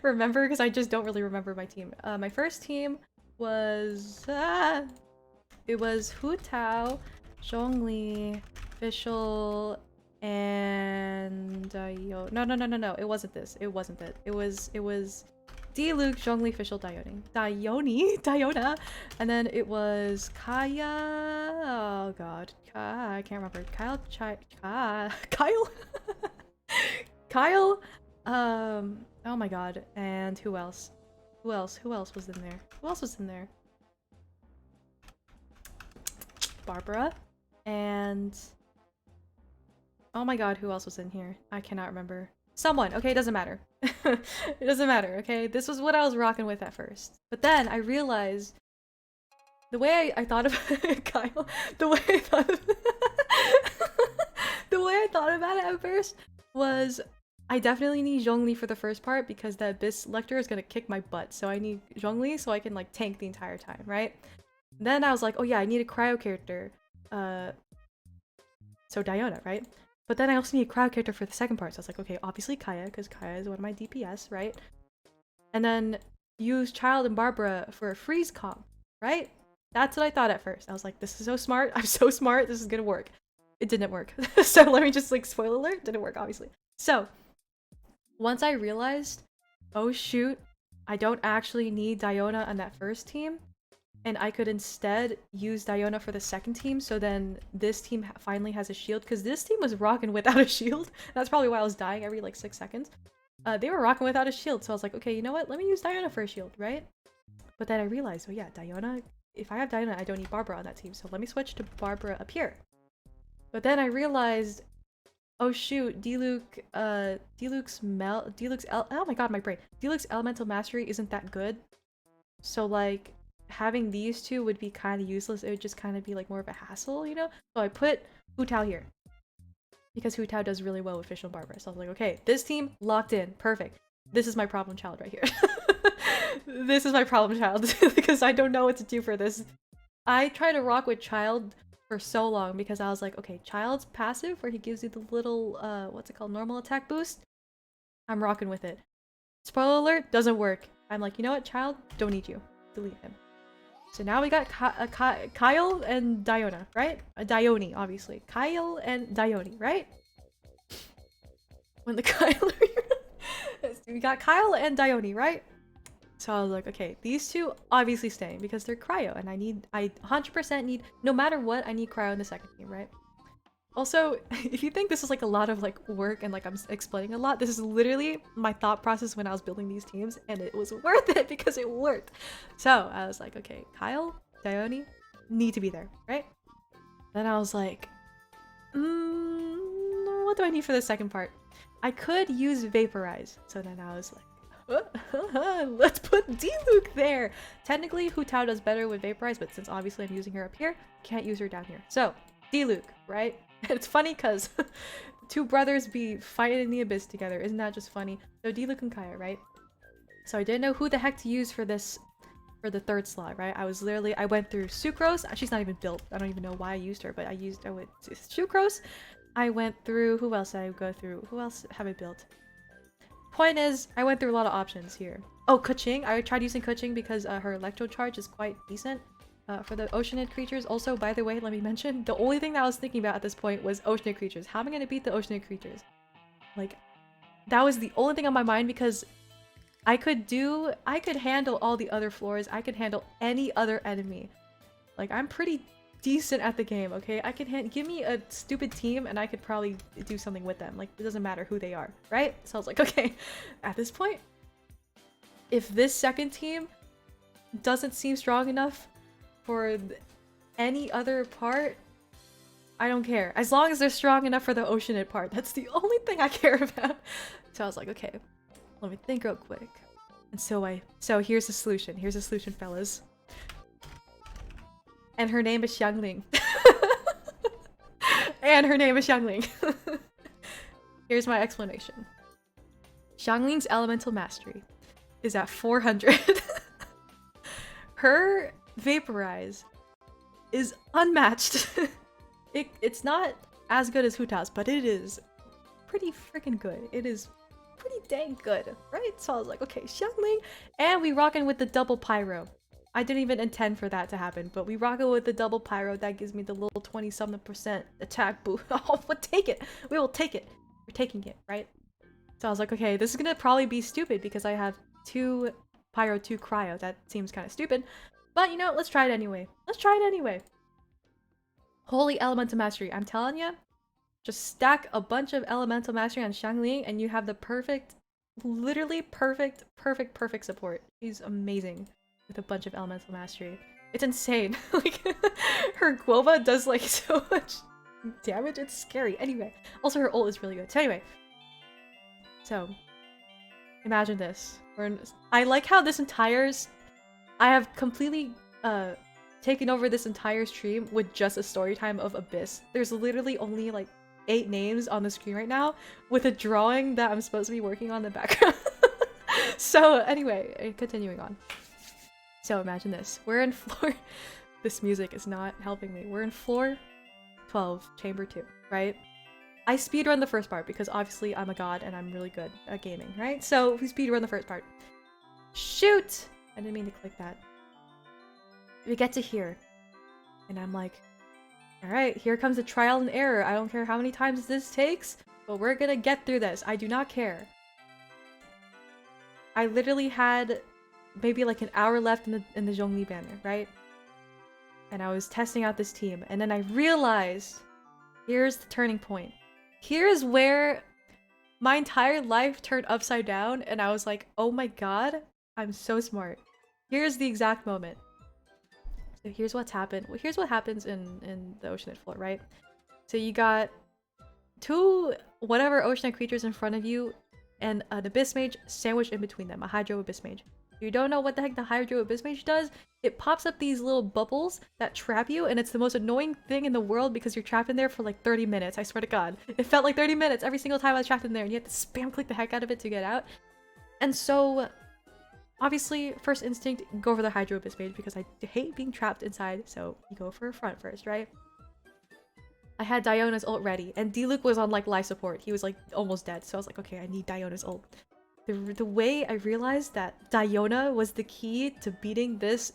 remember, because I just don't really remember my team. My first team was it was Hu Tao, Zhongli, Official, and no, it wasn't this. It wasn't it. It was D-Luke, Zhongli, Official, Diona, and then it was Kaya. Oh god, I can't remember. Kyle. Kyle. Oh my god. And who else? Who else was in there? Who else was in there? Barbara. And oh my god, who else was in here? I cannot remember. Someone. Okay, it doesn't matter. It doesn't matter, okay? This was what I was rocking with at first. But then I realized the way I thought of Kyle, the way I thought about it at first was I definitely need Zhongli for the first part because the Abyss Lector is gonna kick my butt. So I need Zhongli so I can like tank the entire time, right? Then I was like, oh yeah, I need a cryo character. So Diona, right? But then I also need a crowd character for the second part, so I was like, okay, obviously Kaya, because Kaya is one of my DPS, right? And then use Child and Barbara for a freeze comp, right? That's what I thought at first. I was like, this is so smart, I'm so smart, this is gonna work. It didn't work. So let me just like, spoiler alert, didn't work, obviously. So, once I realized, oh shoot, I don't actually need Diona on that first team, and I could instead use Diona for the second team, so then this team finally has a shield, because this team was rocking without a shield. That's probably why I was dying every like 6 seconds. They were rocking without a shield, so I was like, okay, you know what? Let me use Diona for a shield, right? But then I realized, oh yeah, Diona, if I have Diona, I don't need Barbara on that team, so let me switch to Barbara up here. But then I realized, oh shoot, D-Luke's oh my god, my brain. D-Luke's Elemental Mastery isn't that good, so like, having these two would be kind of useless. It would just kind of be like more of a hassle, you know? So I put Hu Tao here because Hu Tao does really well with Fish and Barbara. So I was like, okay, this team locked in, perfect. This is my problem child right here. This is my problem child because I don't know what to do for this. I try to rock with Child for so long because I was like, okay, Child's passive where he gives you the little what's it called, normal attack boost. I'm rocking with it. Spoiler alert, doesn't work. I'm like, you know what, Child, don't need you. Delete him. So now we got Kyle and Diona, right? Dione, obviously. Kyle and Dione, right? When the Kyle... we got Kyle and Dione, right? So I was like, okay, these two obviously staying because they're cryo, and I 100% need, no matter what, I need cryo in the second team, right? Also, if you think this is like a lot of like work and like I'm explaining a lot, this is literally my thought process when I was building these teams, and it was worth it because it worked. So I was like, okay, Kyle, Dione need to be there, right? Then I was like, what do I need for the second part? I could use Vaporize. So then I was like, let's put D-Luke there. Technically, Hu Tao does better with Vaporize, but since obviously I'm using her up here, can't use her down here. So D-Luke, right? And it's funny because two brothers be fighting in the abyss together. Isn't that just funny? So Diluc and Kaya, right? So I didn't know who the heck to use for this, for the third slot, right? I went through Sucrose. She's not even built. I don't even know why I used her, but I went to Sucrose. I went through, who else did I go through? Who else have I built? Point is, I went through a lot of options here. Oh, Keqing. I tried using Keqing because her Electro Charge is quite decent. For the Oceanid creatures. Also, by the way, let me mention, the only thing that I was thinking about at this point was Oceanid creatures. How am I going to beat the Oceanid creatures? Like, that was the only thing on my mind because I could handle all the other floors. I could handle any other enemy. Like, I'm pretty decent at the game, okay? I can give me a stupid team and I could probably do something with them. Like, it doesn't matter who they are, right? So I was like, okay, at this point, if this second team doesn't seem strong enough for any other part, I don't care. As long as they're strong enough for the Oceanid part. That's the only thing I care about. So I was like, okay, let me think real quick. And so here's the solution. Here's the solution, fellas. And her name is Xiangling. And her name is Xiangling. Here's my explanation. Xiangling's elemental mastery is at 400. Her Vaporize is unmatched. It's not as good as Huta's, but it is pretty freaking good. It is pretty dang good, right? So I was like, okay, Xiangling, and we rockin' with the double pyro. I didn't even intend for that to happen, but we rockin' with the double pyro. That gives me the little 20-something% attack boost. Oh, we'll take it. We will take it. We're taking it, right? So I was like, okay, this is gonna probably be stupid because I have 2 pyro, 2 cryo. That seems kind of stupid. But, you know, let's try it anyway. Let's try it anyway. Holy Elemental Mastery. I'm telling you, just stack a bunch of Elemental Mastery on Xiangling and you have the perfect, literally perfect support. She's amazing with a bunch of Elemental Mastery. It's insane. Like, her Guova does, like, so much damage. It's scary. Anyway, also her ult is really good. So anyway. So, imagine this. I like how this entire... I have completely taken over this entire stream with just a story time of Abyss. There's literally only like 8 names on the screen right now with a drawing that I'm supposed to be working on in the background. So anyway, continuing on. So imagine this. We're in floor... This music is not helping me. We're in floor 12, chamber 2, right? I speedrun the first part because obviously I'm a god and I'm really good at gaming, right? So we speedrun the first part. Shoot! I didn't mean to click that. We get to here. And I'm like, alright, here comes the trial and error. I don't care how many times this takes, but we're gonna get through this. I do not care. I literally had maybe like an hour left in the Zhongli banner, right? And I was testing out this team, and then I realized, here's the turning point. Here's where my entire life turned upside down, and I was like, oh my god, I'm so smart. Here's the exact moment. So here's what's happened. Well, here's what happens in the Oceanid floor, right? So you got 2 whatever Oceanid creatures in front of you, and an Abyss Mage sandwiched in between them, a Hydro Abyss Mage. If you don't know what the heck the Hydro Abyss Mage does, it pops up these little bubbles that trap you, and it's the most annoying thing in the world because you're trapped in there for like 30 minutes, I swear to god. It felt like 30 minutes every single time I was trapped in there, and you have to spam click the heck out of it to get out. And so, obviously, first instinct, go for the Hydro Abyss Mage because I hate being trapped inside, so you go for a front first, right? I had Diona's ult ready, and Diluc was on like life support. He was like almost dead, so I was like, okay, I need Diona's ult. The way I realized that Diona was the key to beating this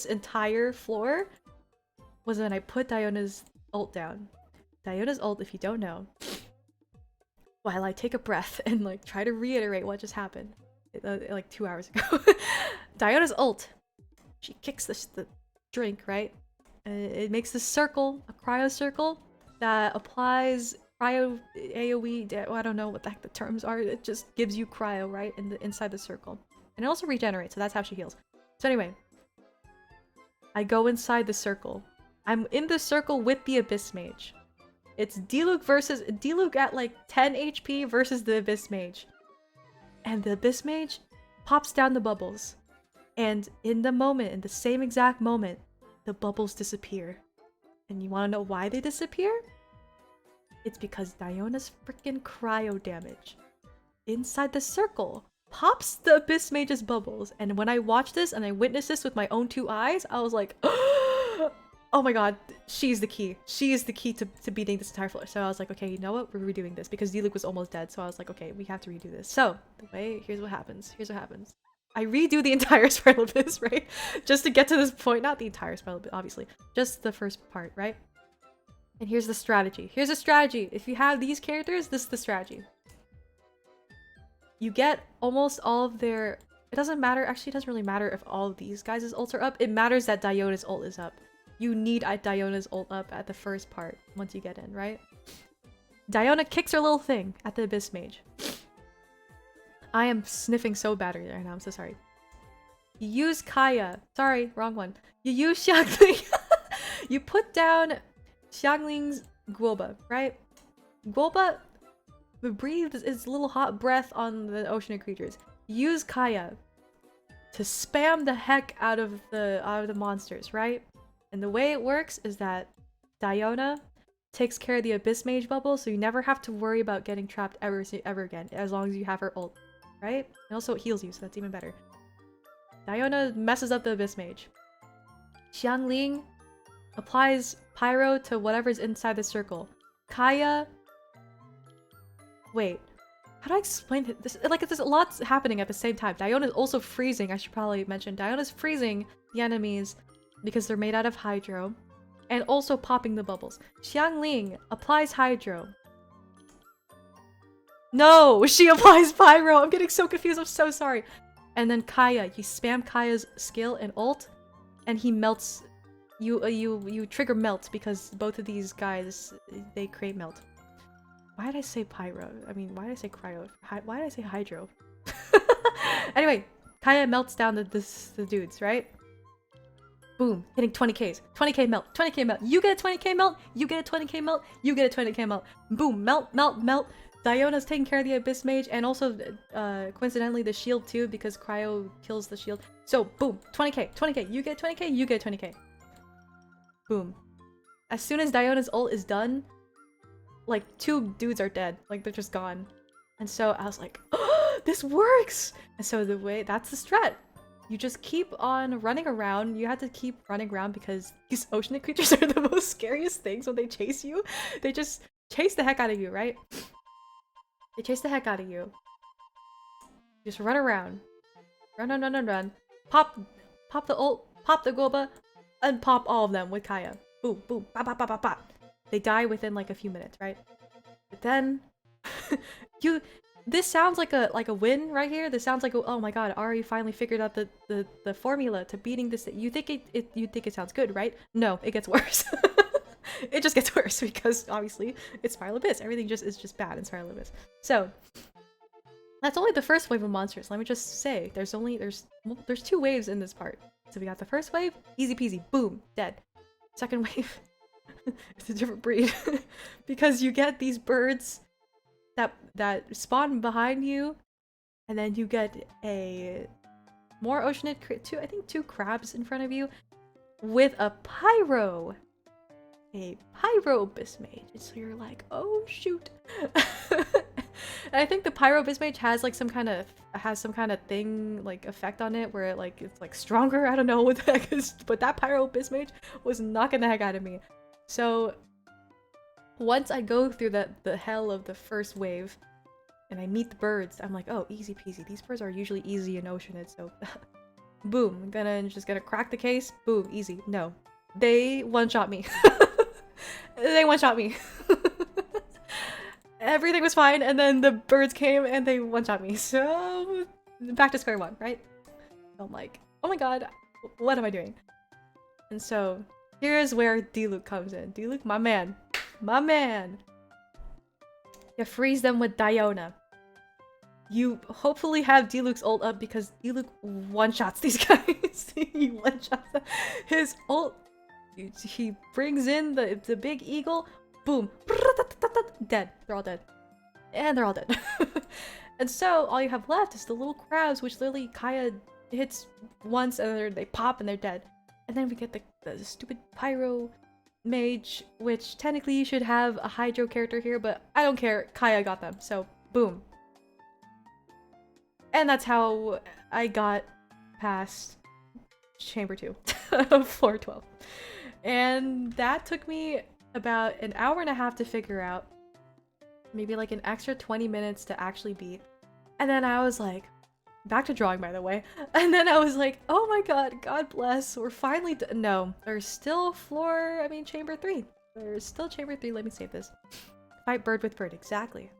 entire floor was when I put Diona's ult down. Diona's ult, if you don't know, while I take a breath and like try to reiterate what just happened like 2 hours ago. Diona's ult, she kicks the drink, right? It makes this circle, a cryo circle, that applies cryo AoE, I don't know what the heck the terms are, it just gives you cryo, right, inside the circle. And it also regenerates, so that's how she heals. So anyway, I go inside the circle. I'm in the circle with the Abyss Mage. It's Diluc at like 10 HP versus the Abyss Mage. And the Abyss Mage pops down the bubbles. And in the same exact moment, the bubbles disappear. And you wanna know why they disappear? It's because Diona's freaking cryo damage inside the circle pops the Abyss Mage's bubbles. And when I watched this and I witnessed this with my own 2 eyes, I was like, oh my god, she's the key. She is the key to beating this entire floor. So I was like, okay, you know what? We're redoing this because Diluc was almost dead. So I was like, okay, we have to redo this. So here's what happens. I redo the entire Spiral Abyss, right? Just to get to this point. Not the entire Spiral Abyss, obviously. Just the first part, right? And here's the strategy. Here's a strategy. If you have these characters, this is the strategy. You get almost all of their... It doesn't matter. Actually, it doesn't really matter if all of these guys' ults are up. It matters that Diona's ult is up. You need Diona's ult up at the first part once you get in, right? Diona kicks her little thing at the Abyss Mage. I am sniffing so bad right now. I'm so sorry. You use Kaya. Sorry, wrong one. You use Xiangling. You put down Xiangling's Guoba, right? Guoba breathes its little hot breath on the ocean creatures. Use Kaya to spam the heck out of the monsters, right? And the way it works is that Diona takes care of the Abyss Mage bubble, so you never have to worry about getting trapped ever again, as long as you have her ult, right? And also it heals you, so that's even better. Diona messes up the Abyss Mage. Xiangling applies Pyro to whatever's inside the circle. Kaya... Wait. How do I explain it? There's a lot happening at the same time. Diona's also freezing, I should probably mention. Diona's freezing the enemies because they're made out of Hydro. And also popping the bubbles. Xiangling applies Hydro. No! She applies Pyro! I'm getting so confused, I'm so sorry. And then Kaya. You spam Kaya's skill and ult. And he melts... You trigger melt because both of these guys, they create melt. Why did I say Pyro? I mean, why did I say Cryo? Why did I say Hydro? Anyway, Kaya melts down the dudes, right? Boom, hitting 20Ks. 20k melt, 20k melt. You get a 20k melt, you get a 20k melt, you get a 20k melt. Boom, melt, melt, melt. Diona's taking care of the Abyss Mage and also, coincidentally, the shield too because Cryo kills the shield. So, boom, 20k, 20k. You get 20k, you get 20k. Boom. As soon as Diona's ult is done, like 2 dudes are dead. Like they're just gone. And so I was like, oh, this works! And so that's the strat. You just keep on running around. You have to keep running around because these oceanic creatures are the most scariest things when they chase you. They just chase the heck out of you, right? They chase the heck out of you. Just run around. Run, run, run, run, run. Pop the ult, pop the Goba, and pop all of them with Kaya. Boom, boom, pop, pop, pop, pop, pop. They die within like a few minutes, right? But then this sounds like a win right here. This sounds like oh my god, Ari finally figured out the formula to beating this. You think it sounds good, right? No, it gets worse. It just gets worse because obviously it's Spiral Abyss. Everything is just bad in Spiral Abyss. So that's only the first wave of monsters. Let me just say, there's 2 waves in this part. So we got the first wave, easy peasy, boom, dead. Second wave. It's a different breed because you get these birds that spawn behind you, and then you get a more oceanid I think 2 crabs in front of you with a Pyro Abyss Mage. And so you're like, oh shoot. And I think the Pyro Abyss Mage has like some kind of thing like effect on it where it's like stronger. I don't know what the heck is, but that Pyro Abyss Mage was knocking the heck out of me. So once I go through the hell of the first wave and I meet the birds, I'm like, oh, easy peasy. These birds are usually easy and oceanid, so boom, I'm just gonna crack the case. Boom, easy. No, they one-shot me. They one-shot me. Everything was fine, and then the birds came and they one-shot me. So back to square one, right? I'm like, oh my god, what am I doing? And so here's where Diluc comes in. Diluc, my man. My man. You freeze them with Diona. You hopefully have Diluc's ult up because Diluc one-shots these guys. He one-shots them. His ult, he brings in the big eagle. Boom. Dead. They're all dead. And they're all dead. And so all you have left is the little crabs, which literally Kaya hits once and then they pop and they're dead. And then we get the stupid Pyro mage, which technically you should have a hydro character here, but I don't care. Kaya got them, so boom. And that's how I got past Chamber 2 of floor 12. And that took me about an hour and a half to figure out. Maybe like an extra 20 minutes to actually beat. And then I was like, back to drawing by the way. And then I was like, oh my god, God bless, we're finally no, there's still Chamber 3. There's still Chamber 3, let me save this. Fight bird with bird, exactly.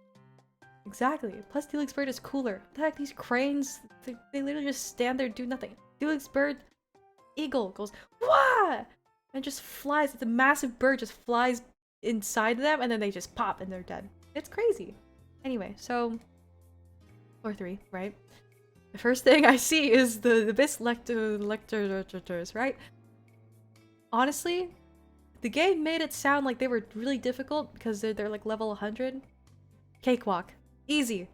Exactly. Plus Deluxe bird is cooler. What the heck, these cranes, they literally just stand there, do nothing. Deluxe bird, eagle goes, wah! And just flies, it's a massive bird, just flies inside them, and then they just pop and they're dead. It's crazy. Anyway, so floor 3, right? The first thing I see is the abyss lectors, right? Honestly, the game made it sound like they were really difficult because they're like level 100. Cakewalk. Easy.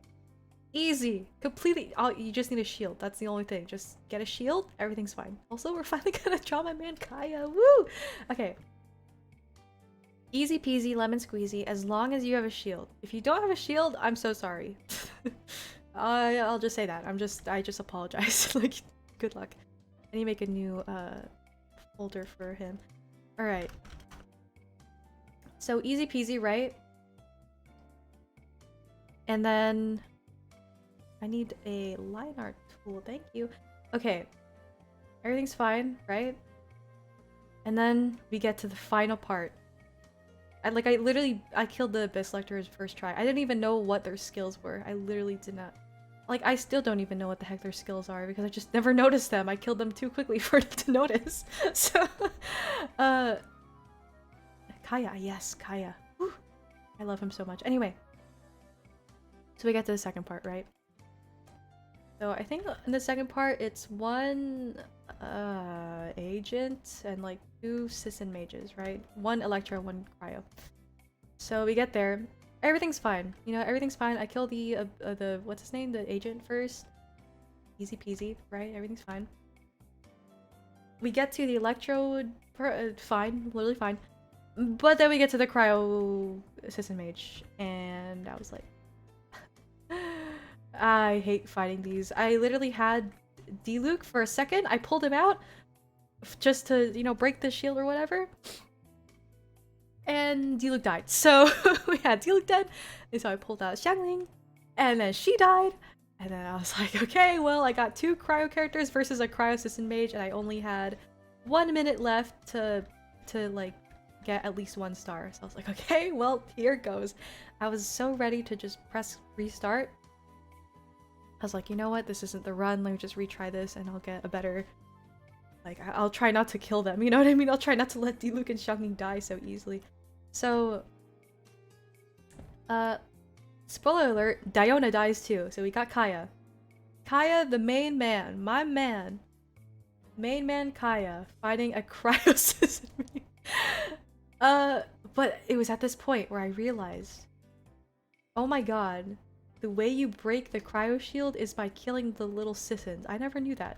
Easy. Completely. You just need a shield. That's the only thing. Just get a shield. Everything's fine. Also, we're finally gonna draw my man Kaya. Woo! Okay. Easy peasy, lemon squeezy, as long as you have a shield. If you don't have a shield, I'm so sorry. I'll just say that. I just apologize. Like, good luck. I need to make a new folder for him. Alright. So easy peasy, right? And then I need a line art tool. Thank you. Okay. Everything's fine, right? And then we get to the final part. I killed the Abyss Lectors first try. I didn't even know what their skills were. I literally did not. Like, I still don't even know what the heck their skills are because I just never noticed them. I killed them too quickly for it to notice. So, Kaya, yes, Kaya. Whew. I love him so much. Anyway. So we get to the second part, right? So I think in the second part, it's one agent and like 2 Sisson mages, right? 1 Electro, 1 Cryo. So we get there. Everything's fine. You know, everything's fine. I kill the what's his name? The agent first. Easy peasy, right? Everything's fine. We get to the Electro, fine, literally fine. But then we get to the Cryo Sisson mage, and I was like, I hate fighting these. I literally had D-Luke for a second. I pulled him out just to, you know, break the shield or whatever. And D-Luke died. So we had D-Luke dead. And so I pulled out Xiangling. And then she died. And then I was like, okay, well, I got 2 cryo characters versus a cryo assistant mage. And I only had 1 minute left to like get at least 1 star. So I was like, okay, well, here goes. I was so ready to just press restart. I was like, you know what? This isn't the run. Let me just retry this and I'll get a better... Like, I'll try not to kill them. You know what I mean? I'll try not to let D-Luke and Xiangling die so easily. So... spoiler alert, Diona dies too. So we got Kaya. Kaya, the main man. My man. Main man Kaya. Fighting a cryosis. But it was at this point where I realized... Oh my god. The way you break the cryo shield is by killing the little Sissons. I never knew that.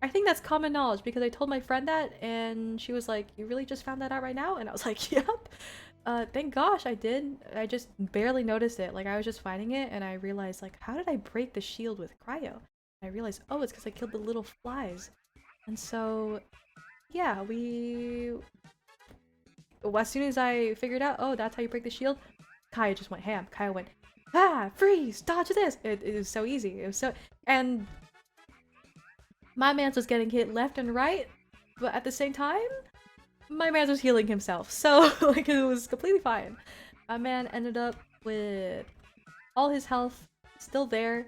I think that's common knowledge because I told my friend that and she was like, you really just found that out right now? And I was like, yep. Thank gosh I did. I just barely noticed it. Like I was just finding it and I realized like, how did I break the shield with cryo? And I realized, oh, it's because I killed the little flies. And so, yeah, as soon as I figured out, oh, that's how you break the shield, Kaya just went ham. Kaya went, ah, freeze, dodge this. It was so easy. It was so, and my man was getting hit left and right, but at the same time, my man was healing himself. So like it was completely fine. My man ended up with all his health still there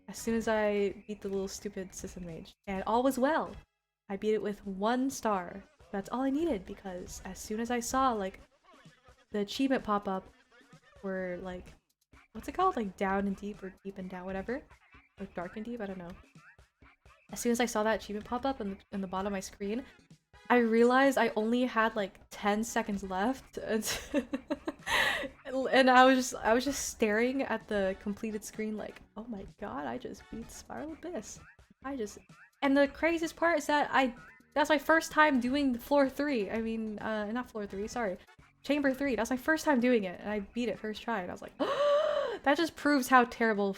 as soon as I beat the little stupid Sisson mage, and all was well. I beat it with 1 star. That's all I needed because as soon as I saw like the achievement pop up were like, what's it called? Like down and deep or deep and down, whatever. Or dark and deep, I don't know. As soon as I saw that achievement pop up in the bottom of my screen, I realized I only had like 10 seconds left. And I was just staring at the completed screen like, oh my god, I just beat Spiral Abyss. And the craziest part is that That's my first time doing floor 3. I mean, not floor 3, sorry. Chamber 3. That's my first time doing it, and I beat it first try, and I was like, that just proves how terrible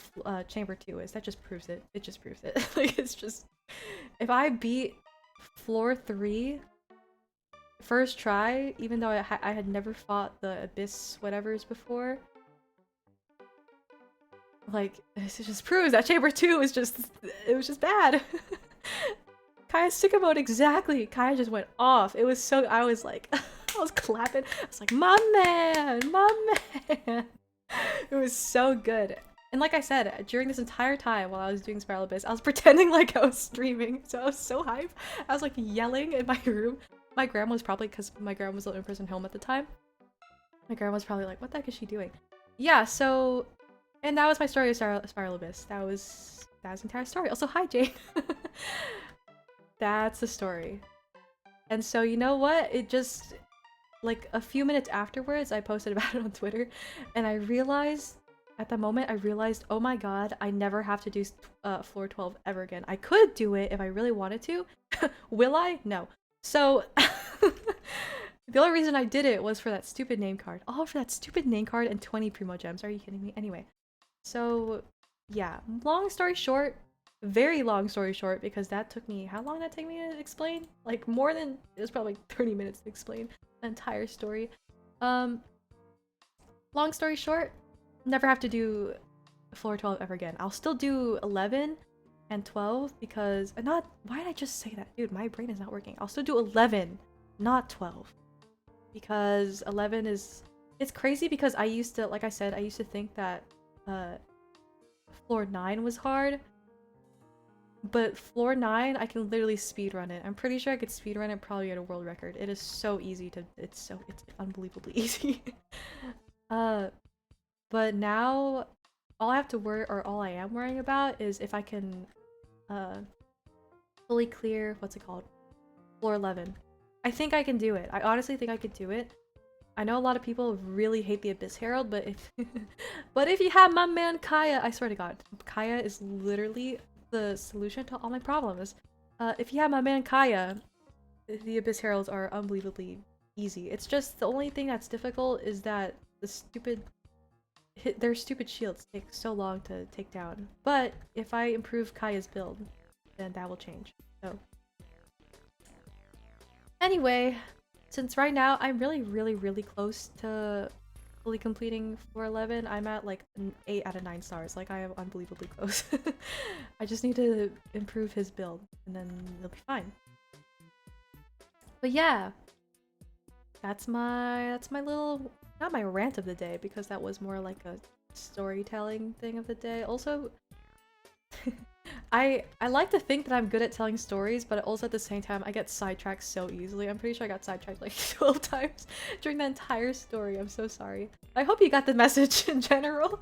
Chamber 2 is. That just proves it. It just proves it. Like, it's just... If I beat floor 3 first try, even though I had never fought the Abyss whatevers before, like, it just proves that Chamber 2 is just... It was just bad. Kaya's Sicko mode, exactly! Kaya just went off. It was so... I was like... I was clapping. I was like, my man! My man! It was so good. And like I said, during this entire time while I was doing Spiral Abyss, I was pretending like I was streaming. So I was so hyped. I was like yelling in my room. My grandma was probably, because my grandma was the only person home at the time. My grandma was probably like, what the heck is she doing? Yeah, so... And that was my story of Spiral Abyss. That was the entire story. Also, hi Jane! That's the story. And so, you know what? It just... Like, a few minutes afterwards, I posted about it on Twitter, and I realized, at the moment, I realized, oh my god, I never have to do floor 12 ever again. I could do it if I really wanted to. Will I? No. So, the only reason I did it was for that stupid name card. All for that stupid name card and 20 Primo Gems. Are you kidding me? Anyway. So, yeah. Long story short, very long story short, because that took me... How long did that take me to explain? Like, more than... It was probably 30 minutes to explain the entire story. Long story short, never have to do floor 12 ever again. I'll still do 11 and 12 because... Not... Why did I just say that? Dude, my brain is not working. I'll still do 11, not 12. Because 11 is... It's crazy because I used to... Like I said, I used to think that floor 9 was hard. But floor 9, I can literally speedrun it. I'm pretty sure I could speedrun it probably at a world record. It is so easy to... It's unbelievably easy. But now, all I have to worry, or all I am worrying about, is if I can, fully clear, what's it called? Floor 11. I think I can do it. I honestly think I could do it. I know a lot of people really hate the Abyss Herald, but if... but if you have my man Kaya, I swear to god, Kaya is literally the solution to all my problems. If you have my man Kaya, the Abyss Heralds are unbelievably easy. It's just the only thing that's difficult is that the stupid... Their stupid shields take so long to take down. But if I improve Kaya's build, then that will change. So... Anyway, since right now I'm really close to fully completing floor 11, I'm at like an 8 out of 9 stars. Like, I am unbelievably close. I just need to improve his build, and then it'll be fine. But yeah, that's my little, not my rant of the day, because that was more like a storytelling thing of the day. Also, I like to think that I'm good at telling stories, but also at the same time I get sidetracked so easily. I'm pretty sure I got sidetracked like 12 times during the entire story. I'm so sorry. I hope you got the message in general.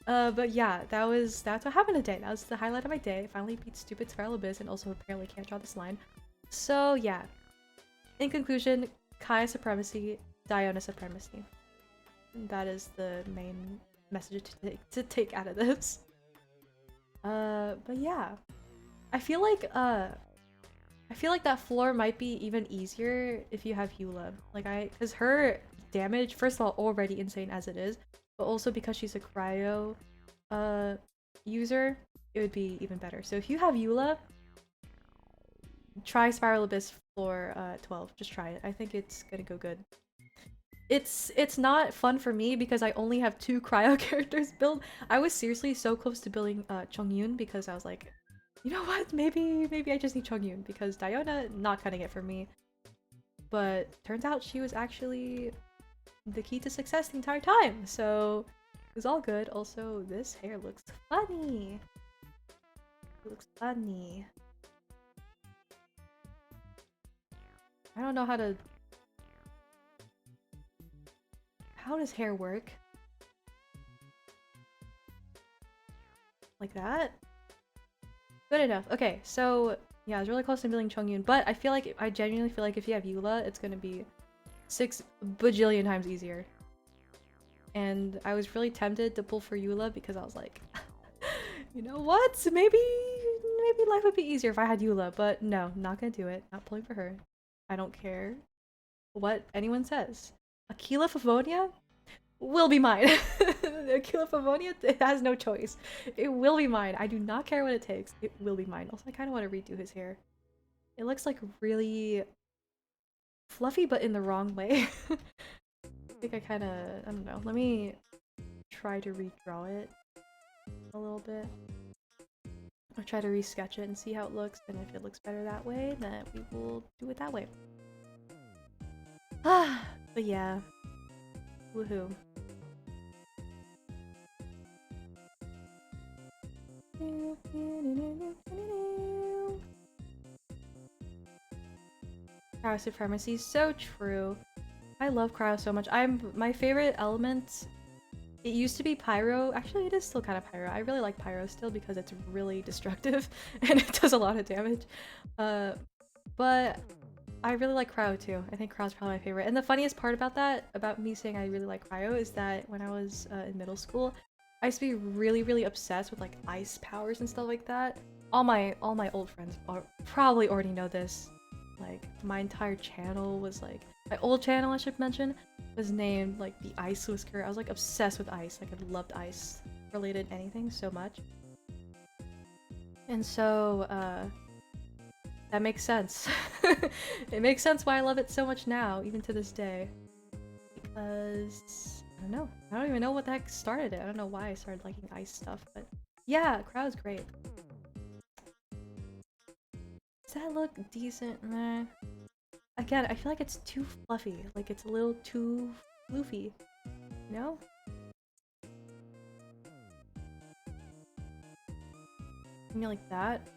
But yeah, that's what happened today. That was the highlight of my day. I finally beat stupid Spiral Abyss and also apparently can't draw this line. So yeah. In conclusion, Kai supremacy, Diona supremacy. And that is the main message to take out of this. But yeah. I feel like that floor might be even easier if you have Eula. Like, because her damage, first of all, already insane as it is, but also because she's a cryo user, it would be even better. So if you have Eula, try Spiral Abyss floor 12. Just try it. I think it's gonna go good. It's not fun for me because I only have 2 cryo characters built. I was seriously so close to building Chongyun because I was like, you know what? Maybe I just need Chongyun because Diona not cutting it for me. But turns out she was actually the key to success the entire time. So it was all good. Also, this hair looks funny. It looks funny. I don't know how to... How does hair work? Like that? Good enough. Okay, so yeah, I was really close to building Chongyun, but I genuinely feel like if you have Eula, it's gonna be 6 bajillion times easier. And I was really tempted to pull for Eula because I was like, You know what? Maybe life would be easier if I had Eula, but no, not gonna do it. Not pulling for her. I don't care what anyone says. Aquila Favonia will be mine. Aquila Favonia, it has no choice. It will be mine. I do not care what it takes. It will be mine. Also, I kind of want to redo his hair. It looks like really fluffy, but in the wrong way. I think I kind of, I don't know. Let me try to redraw it a little bit. I'll try to resketch it and see how it looks, and if it looks better that way, then we will do it that way. But yeah. Woohoo. Cryo supremacy, so true. I love cryo so much. My favorite element. It used to be pyro. Actually, it is still kind of pyro. I really like pyro still because it's really destructive and it does a lot of damage. But I really like cryo too. I think cryo is probably my favorite. And the funniest part about that, about me saying I really like cryo, is that when I was in middle school, I used to be really obsessed with like ice powers and stuff like that. All my old friends probably already know this. Like my entire channel was like, my old channel I should mention, was named like the Ice Whisker. I was like obsessed with ice. Like I loved ice related anything so much. And so that makes sense. It makes sense why I love it so much now, even to this day. Because I don't know. I don't even know what the heck started it. I don't know why I started liking ice stuff, but yeah, crowd's great. Does that look decent? Meh. Again, I feel like it's too fluffy. Like it's a little too floofy. You know? Maybe like that.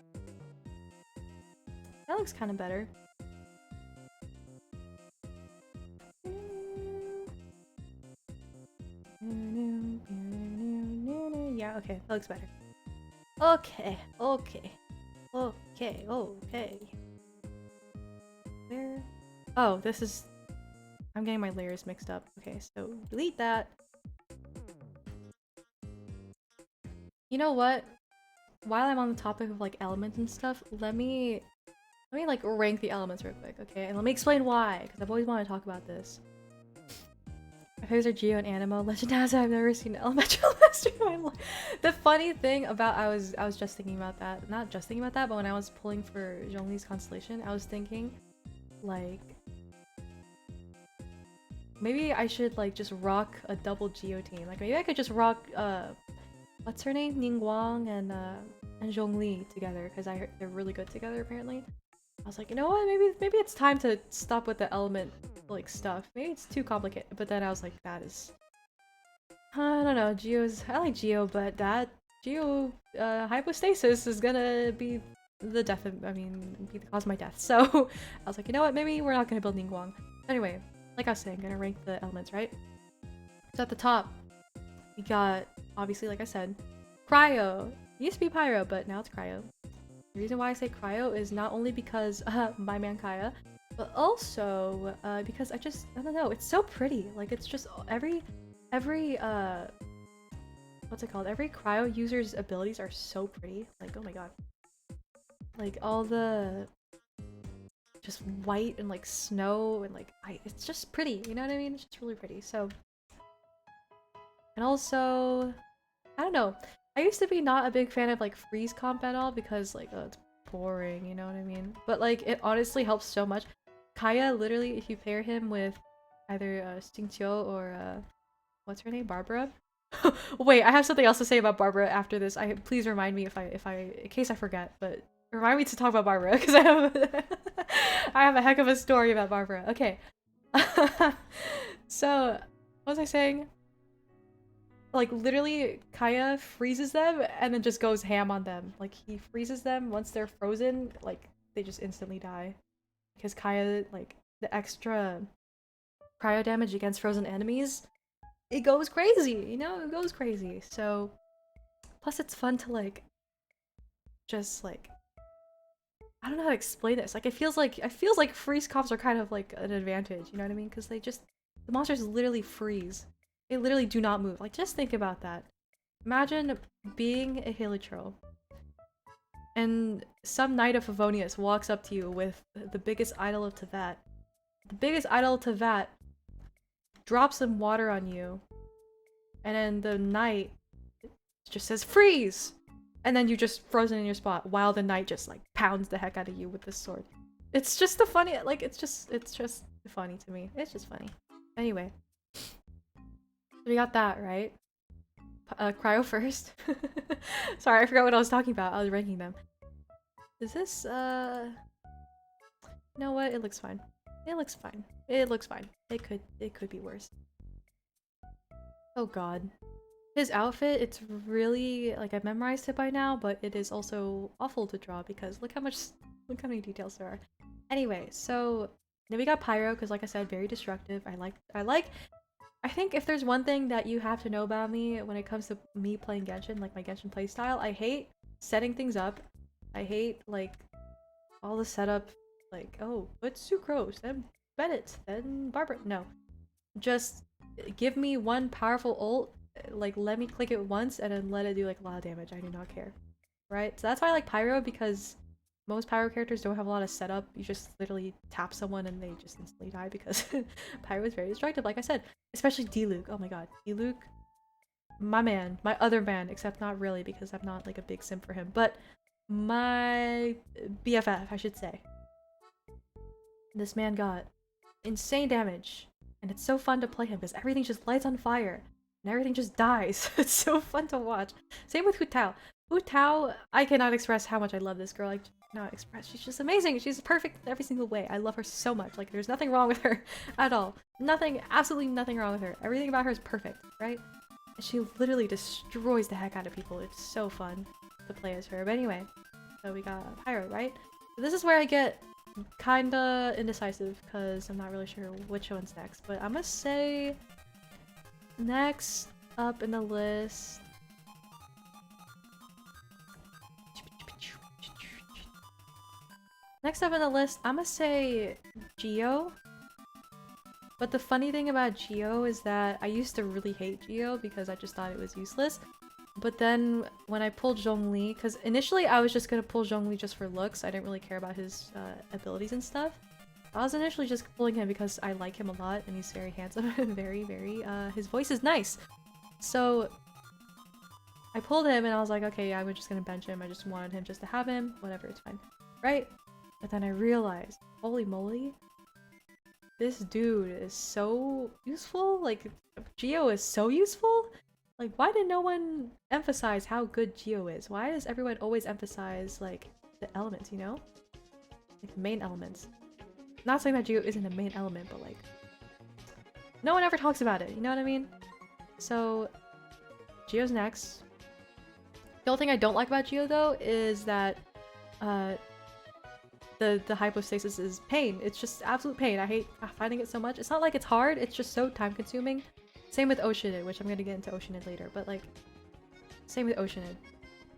That looks kind of better. Yeah, okay, that looks better. Okay. Where? Oh, this is... I'm getting my layers mixed up. Okay, so delete that. You know what? While I'm on the topic of like elements and stuff, let me like rank the elements real quick, okay? And let me explain why, because I've always wanted to talk about this. My favorites are Geo and Animo. Legend has it, I've never seen an elemental master in my life. The funny thing about I was just thinking about that. Not just thinking about that, but when I was pulling for Zhongli's constellation, I was thinking like maybe I should like just rock a double Geo team. Like maybe I could just rock what's her name? Ningguang and Zhongli together, because I heard they're really good together apparently. I was like, you know what, maybe it's time to stop with the element like stuff. Maybe it's too complicated. But then I was like, that is, I don't know, I like Geo, but that Geo hypostasis is gonna be the death of, be the cause of my death. So I was like, you know what, maybe we're not gonna build Ningguang. Anyway, like I was saying, gonna rank the elements, right? So at the top, we got, obviously, like I said, Cryo. It used to be Pyro, but now it's Cryo. The reason why I say Cryo is not only because my man Kaya, but also because I don't know, it's so pretty. Like it's just every what's it called? Every Cryo user's abilities are so pretty. Like, oh my god. Like all the just white and like snow and like it's just pretty, you know what I mean? It's just really pretty. So, and also, I don't know. I used to be not a big fan of like freeze comp at all because like, oh, it's boring, you know what I mean? But like it honestly helps so much. Kaya, literally, if you pair him with either Stingqiu or what's her name, Barbara. Wait, I have something else to say about Barbara after this. Please remind me if I in case I forget, but remind me to talk about Barbara because I have I have a heck of a story about Barbara. Okay. So, what was I saying? Like literally Kaya freezes them and then just goes ham on them. Like he freezes them once they're frozen, like they just instantly die. Because Kaya, like the extra cryo damage against frozen enemies, it goes crazy, you know? It goes crazy. So plus it's fun to like just like I don't know how to explain this. Like it feels like freeze comps are kind of like an advantage, you know what I mean? Because the monsters literally freeze. They literally do not move. Like, just think about that. Imagine being a Hilichurl, and some knight of Favonius walks up to you with the biggest idol of Tevat. The biggest idol of Tevat drops some water on you, and then the knight just says freeze! And then you just frozen in your spot while the knight just like pounds the heck out of you with this sword. It's just the funny, like it's just funny to me. It's just funny. Anyway, we got that, right? Cryo first. Sorry, I forgot what I was talking about. I was ranking them. Is this, you know what? It looks fine. It looks fine. It looks fine. It could be worse. Oh god. His outfit, it's really, like, I've memorized it by now, but it is also awful to draw because look how many details there are. Anyway, so then we got Pyro, because like I said, very destructive. I think if there's one thing that you have to know about me when it comes to me playing Genshin, like my Genshin playstyle, I hate setting things up. I hate, like, all the setup, like, oh, put Sucrose, then Bennett, then Barbara. No. Just give me one powerful ult, like, let me click it once, and then let it do, like, a lot of damage. I do not care. Right? So that's why I like Pyro, because most Pyro characters don't have a lot of setup. You just literally tap someone and they just instantly die because Pyro is very destructive, like I said. Especially D-Luke. Oh my god. D-Luke, my man. My other man, except not really because I'm not like a big simp for him. But my BFF, I should say. This man got insane damage. And it's so fun to play him because everything just lights on fire. And everything just dies. It's so fun to watch. Same with Hu Tao. Hu Tao, I cannot express how much I love this girl. I cannot express. She's just amazing. She's perfect in every single way. I love her so much. Like, there's nothing wrong with her at all. Nothing, absolutely nothing wrong with her. Everything about her is perfect, right? And she literally destroys the heck out of people. It's so fun to play as her. But anyway, so we got Pyro, right? So this is where I get kinda indecisive because I'm not really sure which one's next. But I'm gonna say next up in the list. Next up in the list, I'm gonna say Geo. But the funny thing about Geo is that I used to really hate Geo because I just thought it was useless. But then when I pulled Zhongli, because initially I was just gonna pull Zhongli just for looks. I didn't really care about his abilities and stuff. I was initially just pulling him because I like him a lot and he's very handsome and very, his voice is nice. So I pulled him and I was like, okay, yeah, I'm just gonna bench him. I just wanted him just to have him. Whatever, it's fine. Right? But then I realized, holy moly, this dude is so useful. Like, Geo is so useful. Like, why did no one emphasize how good Geo is? Why does everyone always emphasize, like, the elements, you know? Like, the main elements. Not saying that Geo isn't a main element, but, like, no one ever talks about it, you know what I mean? So, Geo's next. The only thing I don't like about Geo, though, is that, the hypostasis is pain. It's just absolute pain. I hate finding it so much. It's not like it's hard, it's just so time consuming. Same with Oceanid, which I'm gonna get into Oceanid later, but like, same with Oceanid.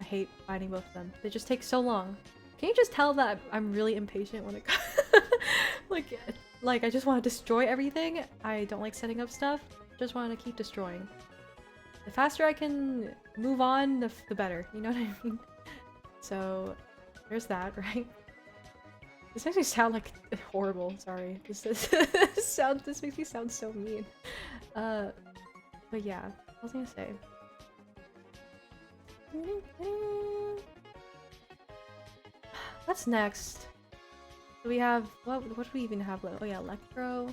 I hate finding both of them. They just take so long. Can you just tell that I'm really impatient when it comes like I just want to destroy everything. I don't like setting up stuff. Just want to keep destroying. The faster I can move on, the better. You know what I mean? So, there's that, right? This makes me sound like horrible. Sorry. This makes me sound so mean. But yeah, what was I gonna say? What's next? Do we have what do we even have left? Oh yeah, Electro.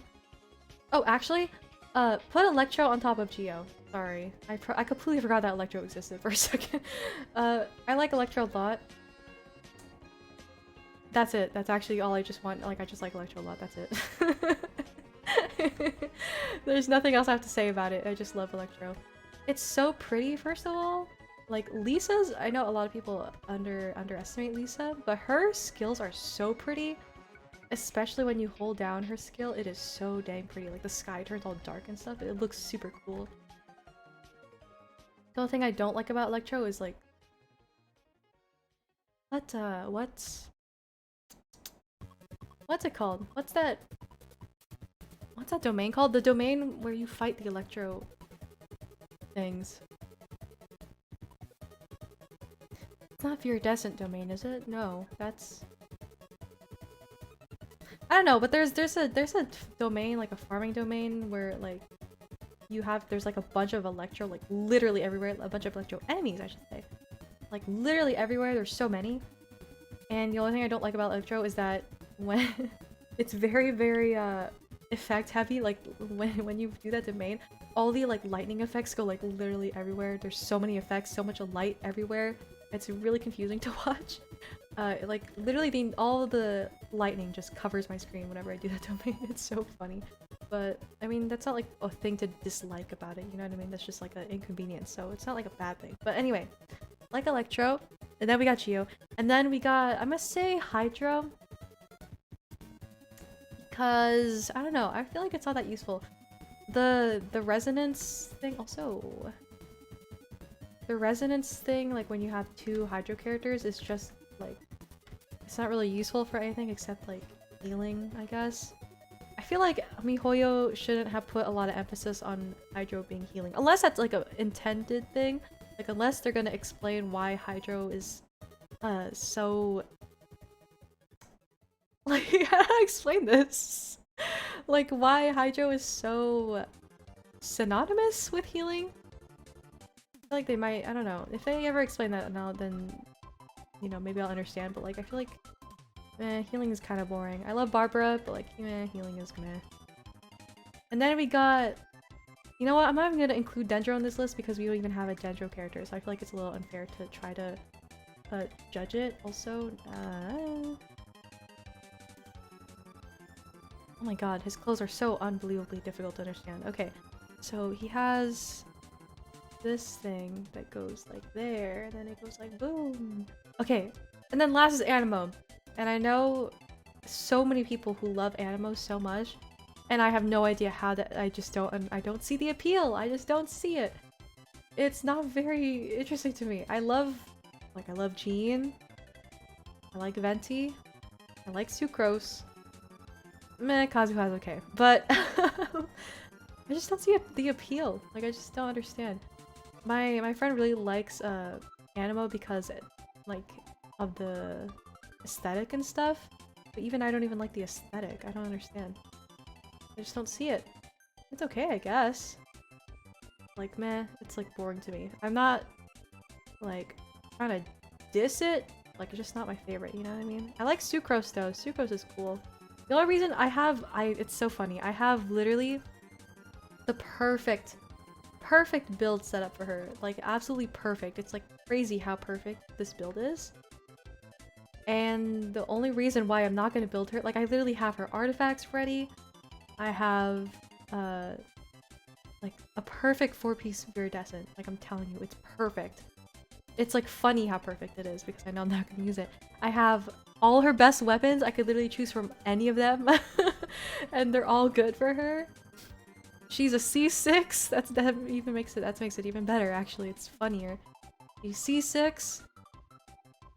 Oh, actually, put Electro on top of Geo. Sorry, I completely forgot that Electro existed for a second. I like Electro a lot. That's it. That's actually all I just want. Like, I just like Electro a lot. That's it. There's nothing else I have to say about it. I just love Electro. It's so pretty, first of all. Like, Lisa's, I know a lot of people underestimate Lisa, but her skills are so pretty. Especially when you hold down her skill, it is so dang pretty. Like, the sky turns all dark and stuff. It looks super cool. The only thing I don't like about Electro is, like... What's it called? What's that domain called? The domain where you fight the Electro things. not viridescent domain, is it? No, that's... I don't know, but there's a domain, like a farming domain, where like there's like a bunch of electro, like literally everywhere, a bunch of electro enemies, I should say. Like literally everywhere, there's so many. And the only thing I don't like about electro is that when it's very, very effect heavy, like when you do that domain, all the like lightning effects go like literally everywhere. There's so many effects, so much light everywhere. It's really confusing to watch. Like literally all of the lightning just covers my screen whenever I do that domain. It's so funny. But I mean, that's not like a thing to dislike about it, you know what I mean? That's just like an inconvenience, so it's not like a bad thing. But anyway, like Electro, and then we got Geo, and then we got, I must say, Hydro. Because, I don't know, I feel like it's not that useful. The resonance thing also... The resonance thing, like when you have two Hydro characters, is just like... It's not really useful for anything except like healing, I guess. I feel like MiHoYo shouldn't have put a lot of emphasis on Hydro being healing. Unless that's like an intended thing. Like unless they're gonna explain why Hydro is so... Like, how do I explain this? Like why Hydro is so synonymous with healing? I feel like they might, I don't know. If they ever explain that now, then, you know, maybe I'll understand. But like, I feel like, healing is kind of boring. I love Barbara, but like, healing is meh. And then we got, you know what? I'm not even gonna include Dendro on this list because we don't even have a Dendro character, so I feel like it's a little unfair to try to judge it. Also, oh my god, his clothes are so unbelievably difficult to understand. Okay, so he has this thing that goes like there, and then it goes like boom. Okay, and then last is Animo. And I know so many people who love Animo so much, and I have no idea how that. I don't see the appeal. I just don't see it. It's not very interesting to me. I love Jean. I like Venti. I like Sucrose. Meh, Kazuha's okay, but I just don't see the appeal. Like, I just don't understand. My friend really likes Animo because like of the aesthetic and stuff, but even I don't even like the aesthetic. I don't understand. I just don't see it. It's okay, I guess. Like, meh, it's like boring to me. I'm not like trying to diss it. Like, it's just not my favorite, you know what I mean? I like Sucrose though. Sucrose is cool. The only reason it's so funny. I have literally the perfect build set up for her. Like, absolutely perfect. It's like crazy how perfect this build is. And the only reason why I'm not gonna build her, like, I literally have her artifacts ready. I have, like, a perfect 4-piece Viridescent. Like, I'm telling you, it's perfect. It's, like, funny how perfect it is because I know I'm not gonna use it. I have all her best weapons. I could literally choose from any of them. And they're all good for her. She's a C6. That makes it even better, actually. It's funnier. She's C6.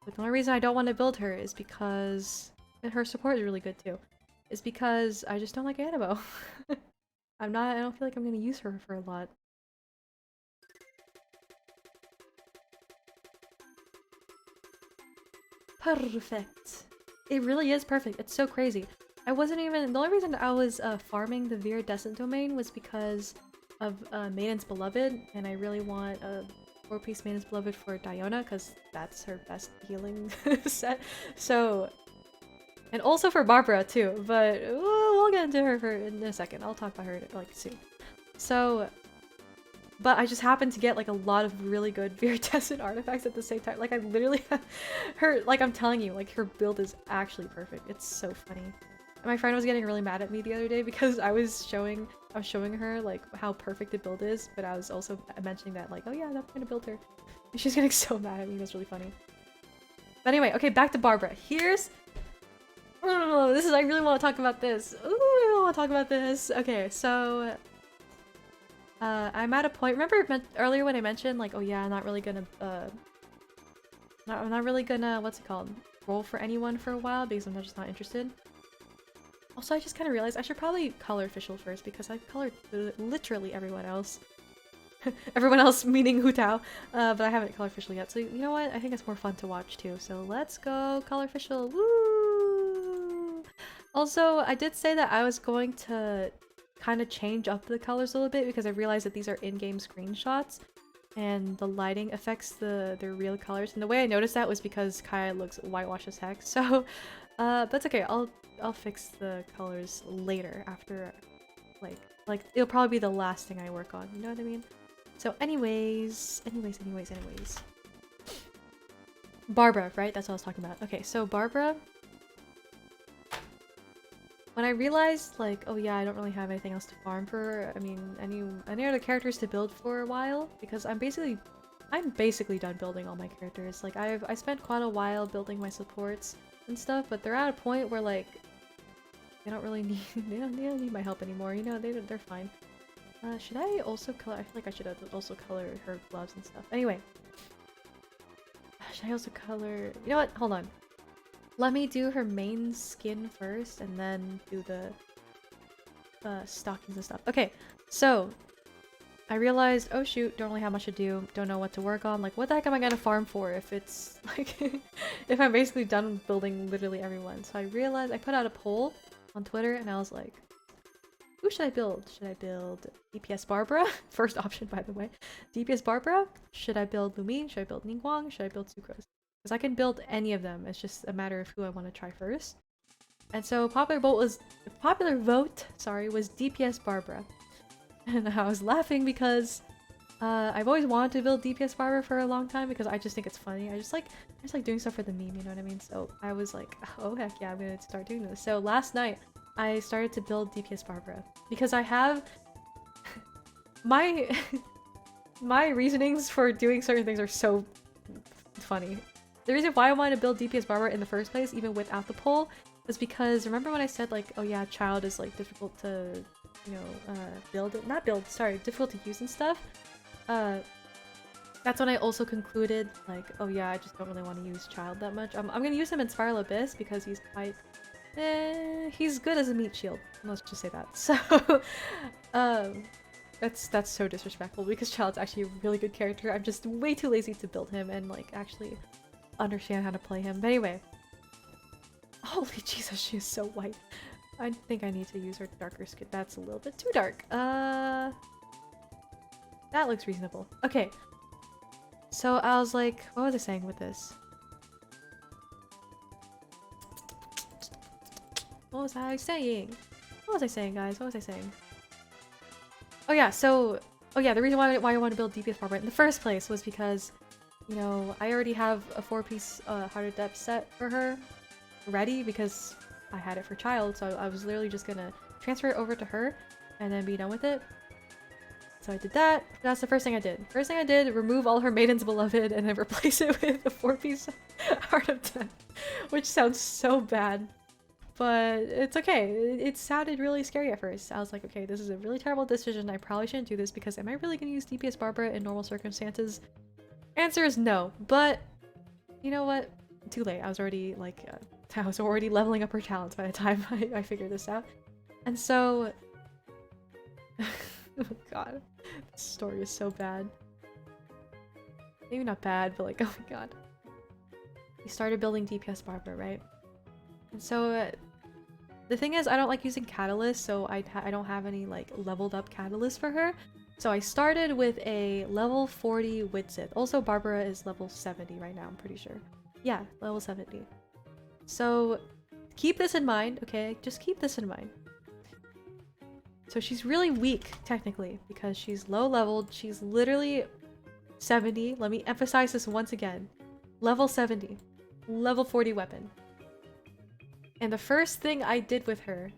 But the only reason I don't want to build her is because... And her support is really good too. Is because I just don't like Animo. I don't feel like I'm gonna use her for a lot. Perfect. It really is perfect. It's so crazy. I wasn't even... The only reason I was farming the Viridescent domain was because of Maiden's Beloved, and I really want a 4-piece Maiden's Beloved for Diona, because that's her best healing set. So... And also for Barbara, too, but we'll get into her in a second. I'll talk about her, like, soon. So... But I just happened to get, like, a lot of really good Viridescent artifacts at the same time. Like, I literally have her, like, I'm telling you, like, her build is actually perfect. It's so funny. And my friend was getting really mad at me the other day because I was showing her, like, how perfect the build is, but I was also mentioning that, like, oh yeah, I'm gonna build her. And she's getting so mad at me. That's really funny. But anyway, okay, back to Barbara. Here's... Oh, I really want to talk about this. Ooh, I want to talk about this. Okay, so... I'm at a point, remember earlier when I mentioned, like, oh yeah, I'm not really gonna, not really gonna, what's it called, roll for anyone for a while because I'm just not interested. Also, I just kind of realized I should probably color official first because I've colored literally everyone else. Everyone else meaning Hu Tao. But I haven't color official yet. So you know what? I think it's more fun to watch too. So let's go color official. Woo! Also, I did say that I was going to kind of change up the colors a little bit because I realized that these are in-game screenshots and the lighting affects their real colors. And the way I noticed that was because Kaya looks whitewashed as heck. So that's okay. I'll fix the colors later after like it'll probably be the last thing I work on. You know what I mean? So anyways. Barbara, right? That's what I was talking about. Okay, so Barbara. When I realized, like, oh yeah, I don't really have anything else to farm for, I mean, any other characters to build for a while, because I'm basically done building all my characters. Like, I spent quite a while building my supports and stuff, but they're at a point where, like, they don't really need, they don't need my help anymore, you know, they're fine. Should I also color, I feel like I should have also colored her gloves and stuff. Anyway. Should I also color, you know what, hold on. Let me do her main skin first, and then do the stockings and stuff. Okay, so I realized, oh shoot, don't really have much to do, don't know what to work on. Like, what the heck am I gonna farm for if it's like, if I'm basically done building literally everyone? So I realized, I put out a poll on Twitter, and I was like, who should I build? Should I build DPS Barbara? First option, by the way. DPS Barbara? Should I build Lumine? Should I build Ningguang? Should I build Sucrose? Because I can build any of them, it's just a matter of who I want to try first. And so popular vote was DPS Barbara. And I was laughing because I've always wanted to build DPS Barbara for a long time because I just think it's funny. I just like doing stuff for the meme, you know what I mean? So I was like, oh heck yeah, I'm gonna start doing this. So last night I started to build DPS Barbara because I have my reasonings for doing certain things are so funny. The reason why I wanted to build DPS Barbara in the first place, even without the poll, was because remember when I said like, oh yeah, child is like difficult to, you know, difficult to use and stuff? That's when I also concluded like, oh yeah, I just don't really want to use child that much. I'm gonna use him in Spiral Abyss because he's quite, he's good as a meat shield. Let's just say that. So, that's so disrespectful because child's actually a really good character. I'm just way too lazy to build him and like actually understand how to play him. But anyway, holy Jesus, she is so white. I think I need to use her darker skin. That's a little bit too dark. That looks reasonable. Okay, so I was like, what was I saying with this? What was I saying? What was I saying, guys? What was I saying? Oh yeah, so the reason why I want to build DPS Barbara in the first place was because, you know, I already have a 4-piece Heart Depth set for her ready because I had it for child, so I was literally just gonna transfer it over to her and then be done with it. So I did that. That's the first thing I did. First thing I did, remove all her Maiden's Beloved and then replace it with a 4-piece Heart of Death, which sounds so bad. But it's okay. It sounded really scary at first. I was like, okay, this is a really terrible decision. I probably shouldn't do this because am I really gonna use DPS Barbara in normal circumstances? Answer is no, but you know what? Too late. I was already like, I was already leveling up her talents by the time I figured this out. And so, oh god, this story is so bad. Maybe not bad, but like, oh my god. We started building DPS Barbara, right? And so, the thing is, I don't like using Catalyst, so I don't have any like leveled up Catalyst for her. So I started with a level 40 Widsith. Also, Barbara is level 70 right now, I'm pretty sure. Yeah, level 70. So keep this in mind, okay? Just keep this in mind. So she's really weak, technically, because she's low leveled. She's literally 70. Let me emphasize this once again. Level 70. Level 40 weapon. And the first thing I did with her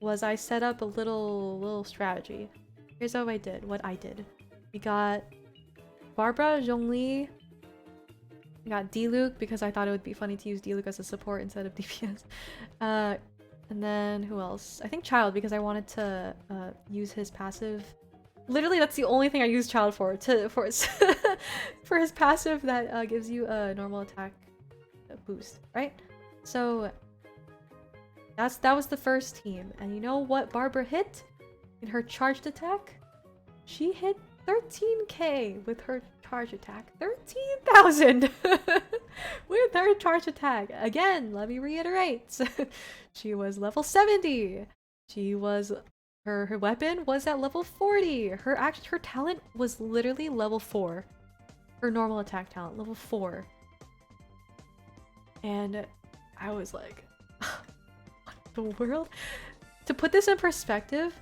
was I set up a little strategy. Here's what I did. We got Barbara, Zhongli. We got Diluc because I thought it would be funny to use Diluc as a support instead of DPS. And then who else? I think Child because I wanted to use his passive. Literally, that's the only thing I use Child for for his passive that gives you a normal attack boost, right? So that was the first team, and you know what Barbara hit in her charged attack? She hit 13k with her charge attack. 13,000 with her charge attack. Again, let me reiterate. She was level 70. She was her weapon was at level 40. Her talent was literally level 4. Her normal attack talent, level 4. And I was like, what the world? To put this in perspective,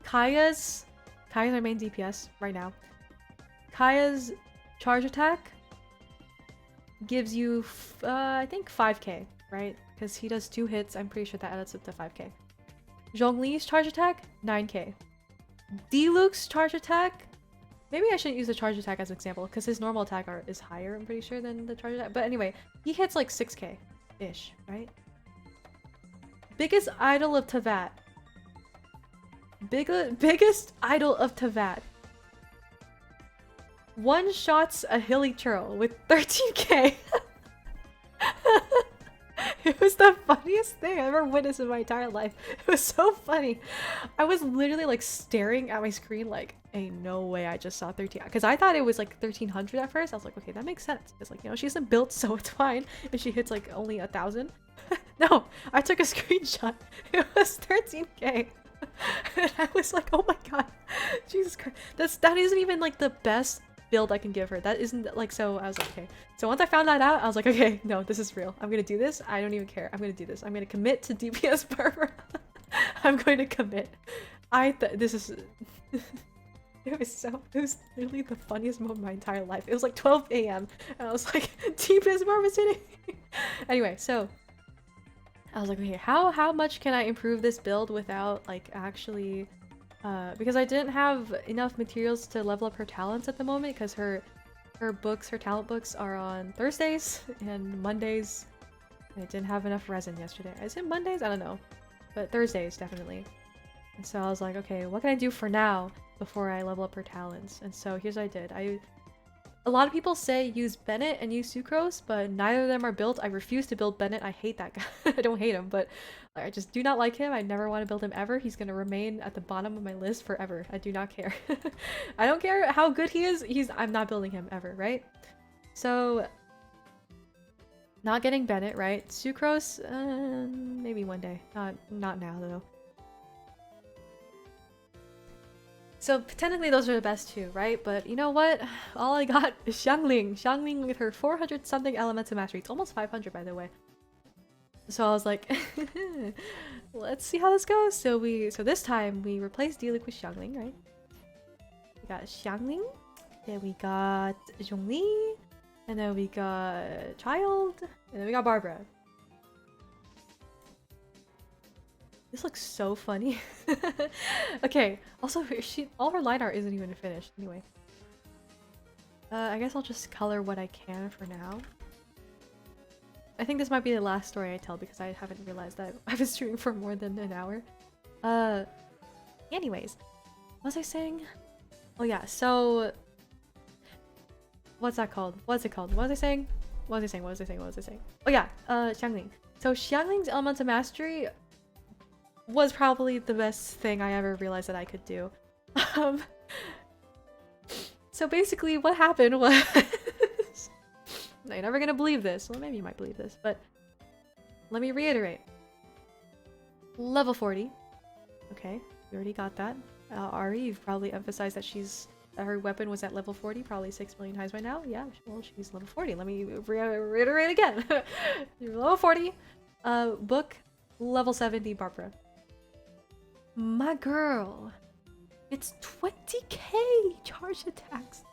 Kaya's our main DPS right now. Kaya's charge attack gives you, I think 5k, right? Because he does 2 hits. I'm pretty sure that adds up to 5k. Zhongli's charge attack, 9k. Diluc's charge attack, maybe I shouldn't use the charge attack as an example because his normal attack is higher, I'm pretty sure, than the charge attack. But anyway, he hits like 6k-ish, right? Biggest idol of Teyvat. Biggest idol of Teyvat. One shots a hilly churl with 13k. It was the funniest thing I've ever witnessed in my entire life. It was so funny. I was literally like staring at my screen like, ain't no way I just saw 13. Because I thought it was like 1300 at first. I was like, okay, that makes sense. It's like, you know, she isn't built, so it's fine if she hits like only 1,000. No, I took a screenshot. It was 13k. And I was like, oh my god, Jesus Christ. That isn't even like the best build I can give her. That isn't like, so I was like, okay. So once I found that out, I was like, okay, no, this is real. I'm gonna do this. I don't even care. I'm gonna do this. I'm gonna commit to DPS Barbara. I'm going to commit. This is it was literally the funniest moment of my entire life. It was like 12 a.m. and I was like, DPS Barbara's hitting me. Anyway, so I was like, okay, how much can I improve this build without like actually because I didn't have enough materials to level up her talents at the moment because her talent books are on Thursdays and Mondays. And I didn't have enough resin yesterday. Is it Mondays? I don't know. But Thursdays, definitely. And so I was like, okay, what can I do for now before I level up her talents? And so here's what I did. A lot of people say use Bennett and use Sucrose, but neither of them are built. I refuse to build Bennett. I hate that guy. I don't hate him, but I just do not like him. I never want to build him ever. He's gonna remain at the bottom of my list forever. I do not care. I don't care how good he is. I'm not building him ever, right? So, not getting Bennett, right? Sucrose, maybe one day. Not now though. So technically those are the best two, right? But you know what? All I got is Xiangling. Xiangling with her 400 something elemental mastery. It's almost 500 by the way. So I was like, let's see how this goes. So this time we replaced Diluc with Xiangling, right? We got Xiangling, then we got Zhongli, and then we got Child, and then we got Barbara. This looks so funny. Okay, also all her line art isn't even finished anyway. I guess I'll just color what I can for now. I think this might be the last story I tell because I haven't realized that I've been streaming for more than an hour. Anyways, what was I saying? Oh yeah, so what's that called? What's it called? What was I saying? What was I saying? Oh yeah, Xiangling. So Xiangling's elemental mastery was probably the best thing I ever realized that I could do. So basically what happened was no, you're never gonna believe this. Well, maybe you might believe this, but let me reiterate. Level 40. Okay, you already got that. Ari, you've probably emphasized that her weapon was at level 40 probably 6 million times by now. Yeah, well, she's level 40. Let me reiterate again. You're level 40. Book, level 70, Barbara. My girl, it's 20k charge attacks.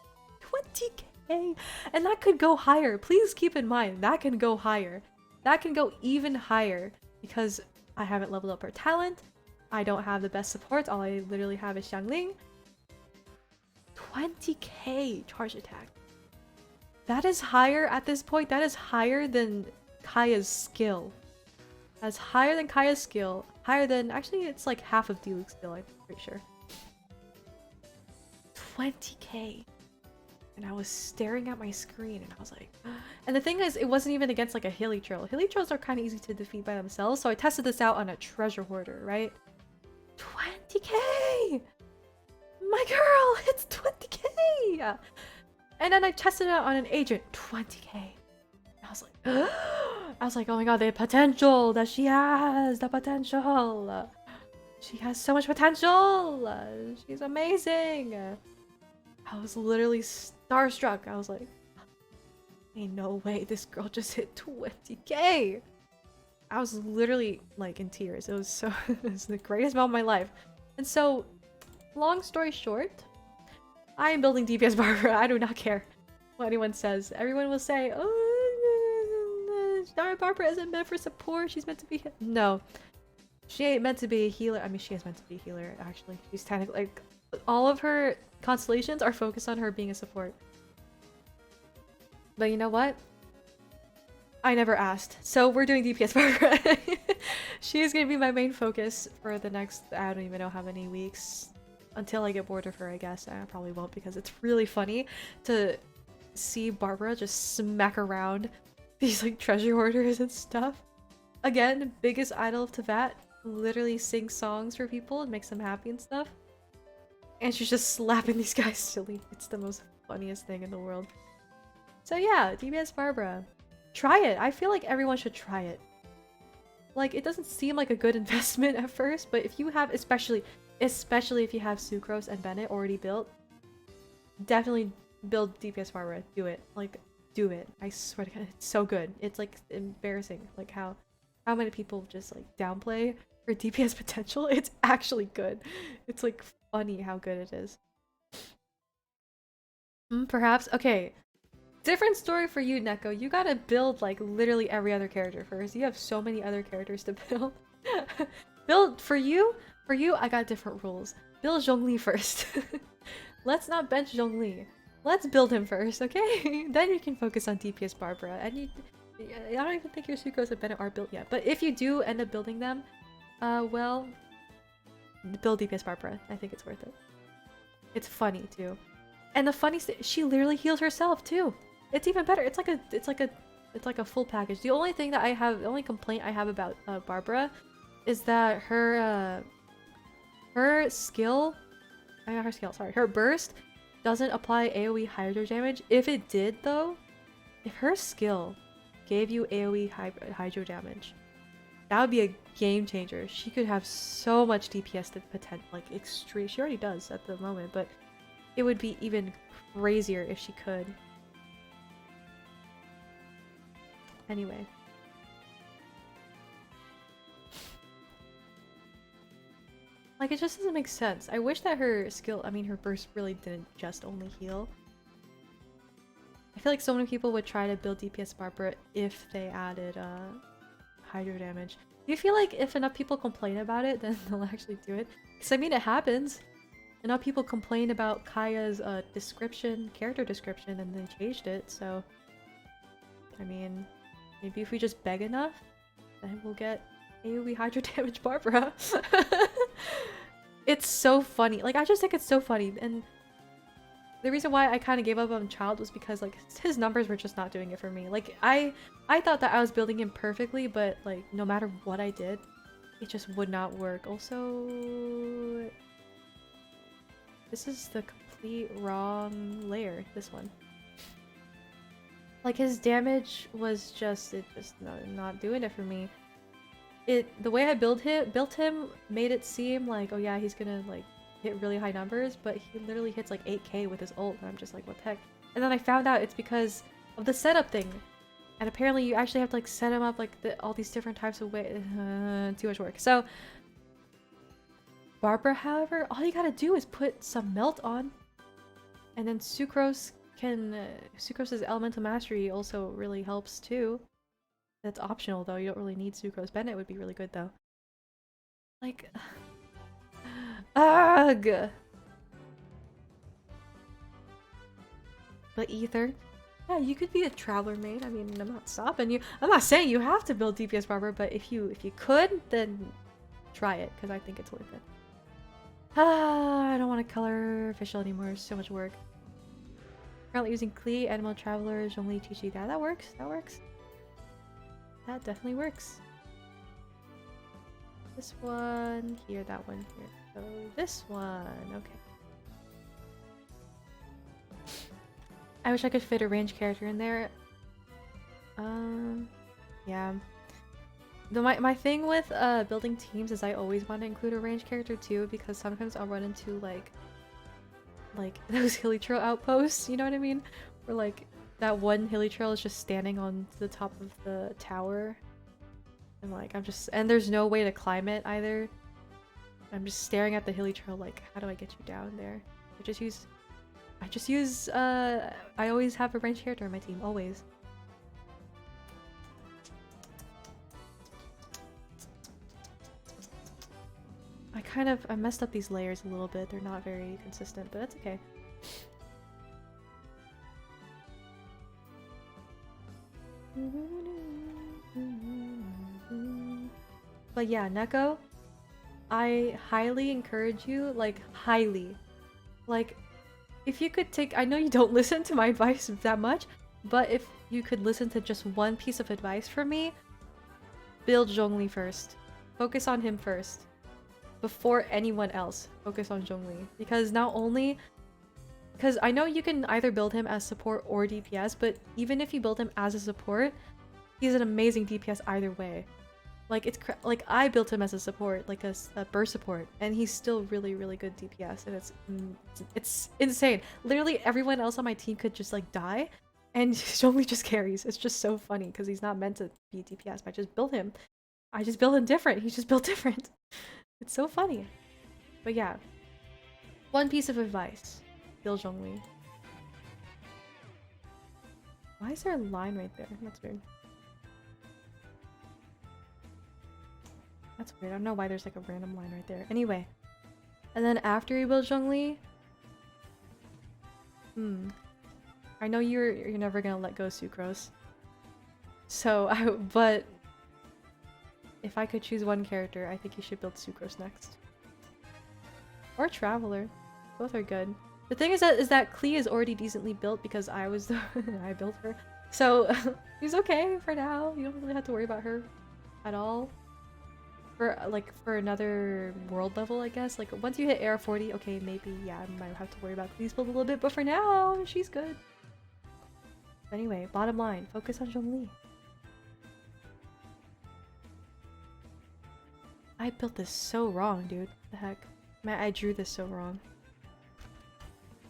20k, and that could go higher. Please keep in mind that can go higher. That can go even higher because I haven't leveled up her talent. I don't have the best support. All I literally have is Xiangling. 20k charge attack. That is higher at this point. That is higher than Kaya's skill. That's higher than Kaya's skill. Higher than, actually it's like half of Diluc's skill, I'm pretty sure. 20k. And I was staring at my screen and I was like, and the thing is, it wasn't even against like a hilly troll. Hilly trolls are kind of easy to defeat by themselves, so I tested this out on a treasure hoarder, right? 20k! My girl, it's 20k! And then I tested it out on an agent, 20k. I was like, oh my god, the potential that she has, the potential. She has so much potential. She's amazing. I was literally starstruck. I was like, ain't no way this girl just hit 20k. I was literally like in tears. It was so, it was the greatest moment of my life. And so, long story short, I am building DPS Barbara. I do not care what anyone says. Everyone will say, oh, Barbara isn't meant for support. She's meant to be. No, she ain't meant to be a healer. I mean, she is meant to be a healer, actually. She's technically like all of her constellations are focused on her being a support. But you know what? I never asked. So we're doing DPS Barbara. She is gonna be my main focus for the next, I don't even know how many weeks. Until I get bored of her, I guess. I probably won't because it's really funny to see Barbara just smack around these like treasure hoarders and stuff. Again, biggest idol of Teyvat. Literally sings songs for people and makes them happy and stuff. And she's just slapping these guys silly. It's the most funniest thing in the world. So yeah, DPS Barbara. Try it. I feel like everyone should try it. Like, it doesn't seem like a good investment at first, but if you have, especially if you have Sucrose and Bennett already built, definitely build DPS Barbara. Do it. Like, do it. I swear to God, it's so good. It's like embarrassing, like how many people just like downplay her DPS potential. It's actually good. It's like funny how good it is. Perhaps. Okay. Different story for you, Neko. You gotta build like literally every other character first. You have so many other characters to build. Build for you, I got different rules. Build Zhongli first. Let's not bench Zhongli. Let's build him first, okay? Then you can focus on DPS Barbara. And I don't even think your Sucrose and Bennett are built yet. But if you do end up building them, well, build DPS Barbara. I think it's worth it. It's funny too. And the funny thing, she literally heals herself too. It's even better. It's like a full package. The only thing that the only complaint I have about Barbara is that her skill, her burst doesn't apply AoE hydro damage. If it did though, if her skill gave you AoE hydro damage, that would be a game changer. She could have so much DPS to potential, like extreme. She already does at the moment, but it would be even crazier if she could. Anyway. Like, it just doesn't make sense. I wish that her skill, I mean, her burst really didn't just only heal. I feel like so many people would try to build DPS Barbara if they added hydro damage. Do you feel like if enough people complain about it, then they'll actually do it? Because I mean, it happens. Enough people complain about Kaya's character description, and they changed it, so... I mean, maybe if we just beg enough, then we'll get AoE hydro damage Barbara. It's so funny. Like, I just think it's so funny, and the reason why I kind of gave up on Child was because, like, his numbers were just not doing it for me. Like, I thought that I was building him perfectly, but, like, no matter what I did, it just would not work. Also... This is the complete wrong layer, this one. Like, his damage was just, not doing it for me. The way I built him made it seem like, oh yeah, he's gonna, like, hit really high numbers, but he literally hits, like, 8k with his ult, and I'm just like, what the heck? And then I found out it's because of the setup thing. And apparently you actually have to, like, set him up, like, all these different types of ways. Too much work. So... Barbara, however, all you gotta do is put some melt on, and then Sucrose's elemental mastery also really helps too. That's optional though, you don't really need Sucrose. Bennett would be really good though. Like... Ugh! But Ether? Yeah, you could be a traveler maid. I mean, I'm not stopping you. I'm not saying you have to build DPS Barbara, but if you could, then try it, because I think it's worth it. I don't want to color official anymore. So much work. Currently using Klee, Animal Traveler, Zhongli, Chi. That works. That works. That definitely works. This one here, that one here. So this one, okay. I wish I could fit a ranged character in there. Yeah. My thing with building teams is I always want to include a ranged character too, because sometimes I'll run into like those hilly trail outposts, you know what I mean? Where like that one hilly trail is just standing on the top of the tower. And like and there's no way to climb it either. I'm just staring at the hilly trail like, how do I get you down there? I always have a ranged character on my team, always. I messed up these layers a little bit. They're not very consistent, but that's okay. But yeah, Neko, I highly encourage you, like, highly. Like, if you could take— I know you don't listen to my advice that much, but if you could listen to just one piece of advice from me, build Zhongli first. Focus on him first. Before anyone else, focus on Zhongli. Because not only— because I know you can either build him as support or DPS, but even if you build him as a support, he's an amazing DPS either way. Like, like I built him as a support, like a burst support, and he's still really, really good DPS, and it's insane. Literally everyone else on my team could just like die, and Zhongli just carries. It's just so funny because he's not meant to be DPS, but I just built him. I just built him different. He's just built different. It's so funny. But yeah, one piece of advice: build Zhongli. Why is there a line right there? That's weird. That's weird. I don't know why there's like a random line right there. Anyway. And then after you build Zhongli... I know you're never gonna let go Sucrose. So, but... if I could choose one character, I think you should build Sucrose next. Or Traveler. Both are good. The thing is that Klee is already decently built because I was the I built her. So, he's okay for now. You don't really have to worry about her at all. For another world level, I guess. Like, once you hit Air 40, okay, maybe, yeah, I might have to worry about Klee's build a little bit, but for now, she's good. But anyway, bottom line, focus on Zhongli. I built this so wrong, dude. What the heck? Man, I drew this so wrong.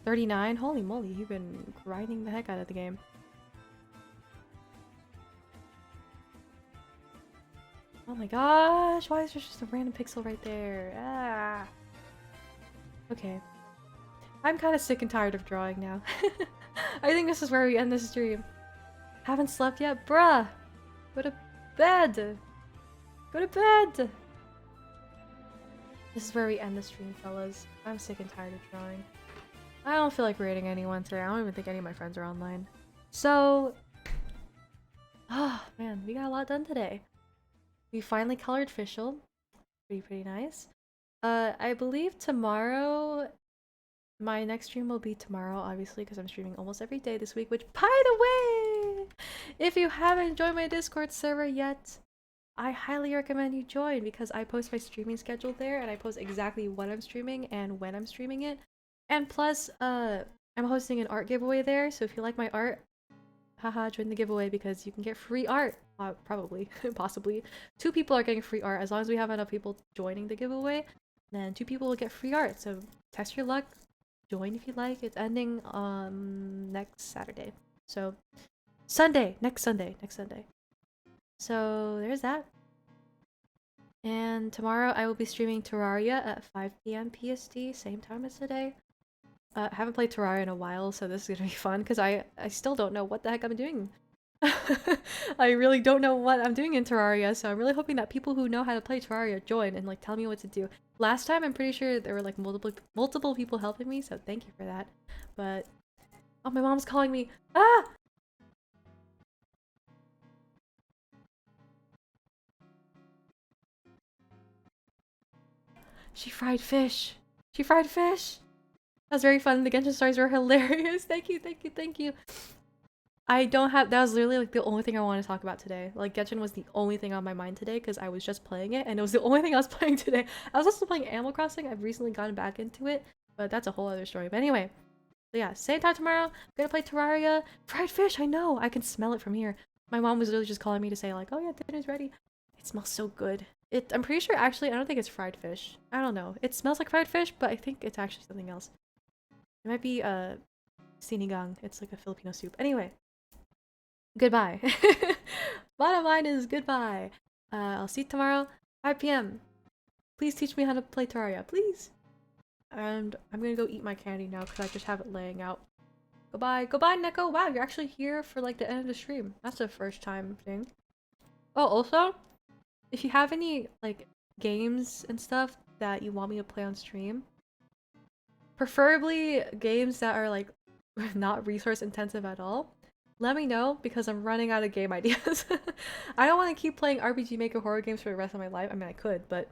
39? Holy moly, you've been grinding the heck out of the game. Oh my gosh, why is there just a random pixel right there? Ah. Okay. I'm kind of sick and tired of drawing now. I think this is where we end this stream. Haven't slept yet? Bruh! Go to bed! Go to bed! This is where we end the stream, fellas. I'm sick and tired of drawing. I don't feel like rating anyone today. I don't even think any of my friends are online. So... oh man, we got a lot done today. We finally colored Fischl. Pretty nice. I believe tomorrow... my next stream will be tomorrow, obviously, because I'm streaming almost every day this week, which, by the way, if you haven't joined my Discord server yet, I highly recommend you join, because I post my streaming schedule there, and I post exactly what I'm streaming and when I'm streaming it. And plus, I'm hosting an art giveaway there, so if you like my art, haha, join the giveaway, because you can get free art. Probably. Possibly. 2 people are getting free art. As long as we have enough people joining the giveaway, then 2 people will get free art. So test your luck. Join if you like. It's ending next Saturday. So next Sunday. So there's that. And tomorrow I will be streaming Terraria at 5 PM PST, same time as today. I haven't played Terraria in a while, so this is gonna be fun because I still don't know what the heck I'm doing. I really don't know what I'm doing in Terraria, so I'm really hoping that people who know how to play Terraria join and like tell me what to do. Last time I'm pretty sure there were like multiple people helping me, so thank you for that. But oh, my mom's calling me. Ah! She fried fish. She fried fish. That was very fun. The Genshin stories were hilarious. Thank you. I don't have, that was literally like the only thing I wanted to talk about today. Like Genshin was the only thing on my mind today because I was just playing it and it was the only thing I was playing today. I was also playing Animal Crossing. I've recently gotten back into it, but that's a whole other story. But anyway, so yeah, same time tomorrow. I'm gonna play Terraria. Fried fish, I know. I can smell it from here. My mom was literally just calling me to say like, oh yeah, dinner's ready. It smells so good. I'm pretty sure actually, I don't think it's fried fish. I don't know. It smells like fried fish, but I think it's actually something else. It might be sinigang. It's like a Filipino soup. Anyway, goodbye. Bottom line is goodbye. I'll see you tomorrow, 5 p.m. Please teach me how to play Terraria, please. And I'm gonna go eat my candy now because I just have it laying out. Goodbye. Goodbye, Neko. Wow, you're actually here for like the end of the stream. That's a first time thing. Oh, also, if you have any like games and stuff that you want me to play on stream, preferably games that are like not resource intensive at all, let me know because I'm running out of game ideas. I don't want to keep playing RPG Maker horror games for the rest of my life. I mean, I could, but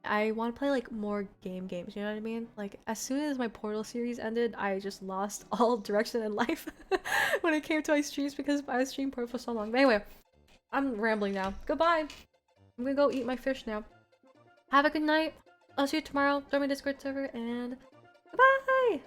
I want to play like more games, you know what I mean? Like as soon as my Portal series ended, I just lost all direction in life when it came to my streams because I streamed Portal for so long. But anyway, I'm rambling now. Goodbye. I'm gonna go eat my fish now. Have a good night. I'll see you tomorrow. Join my Discord server and bye!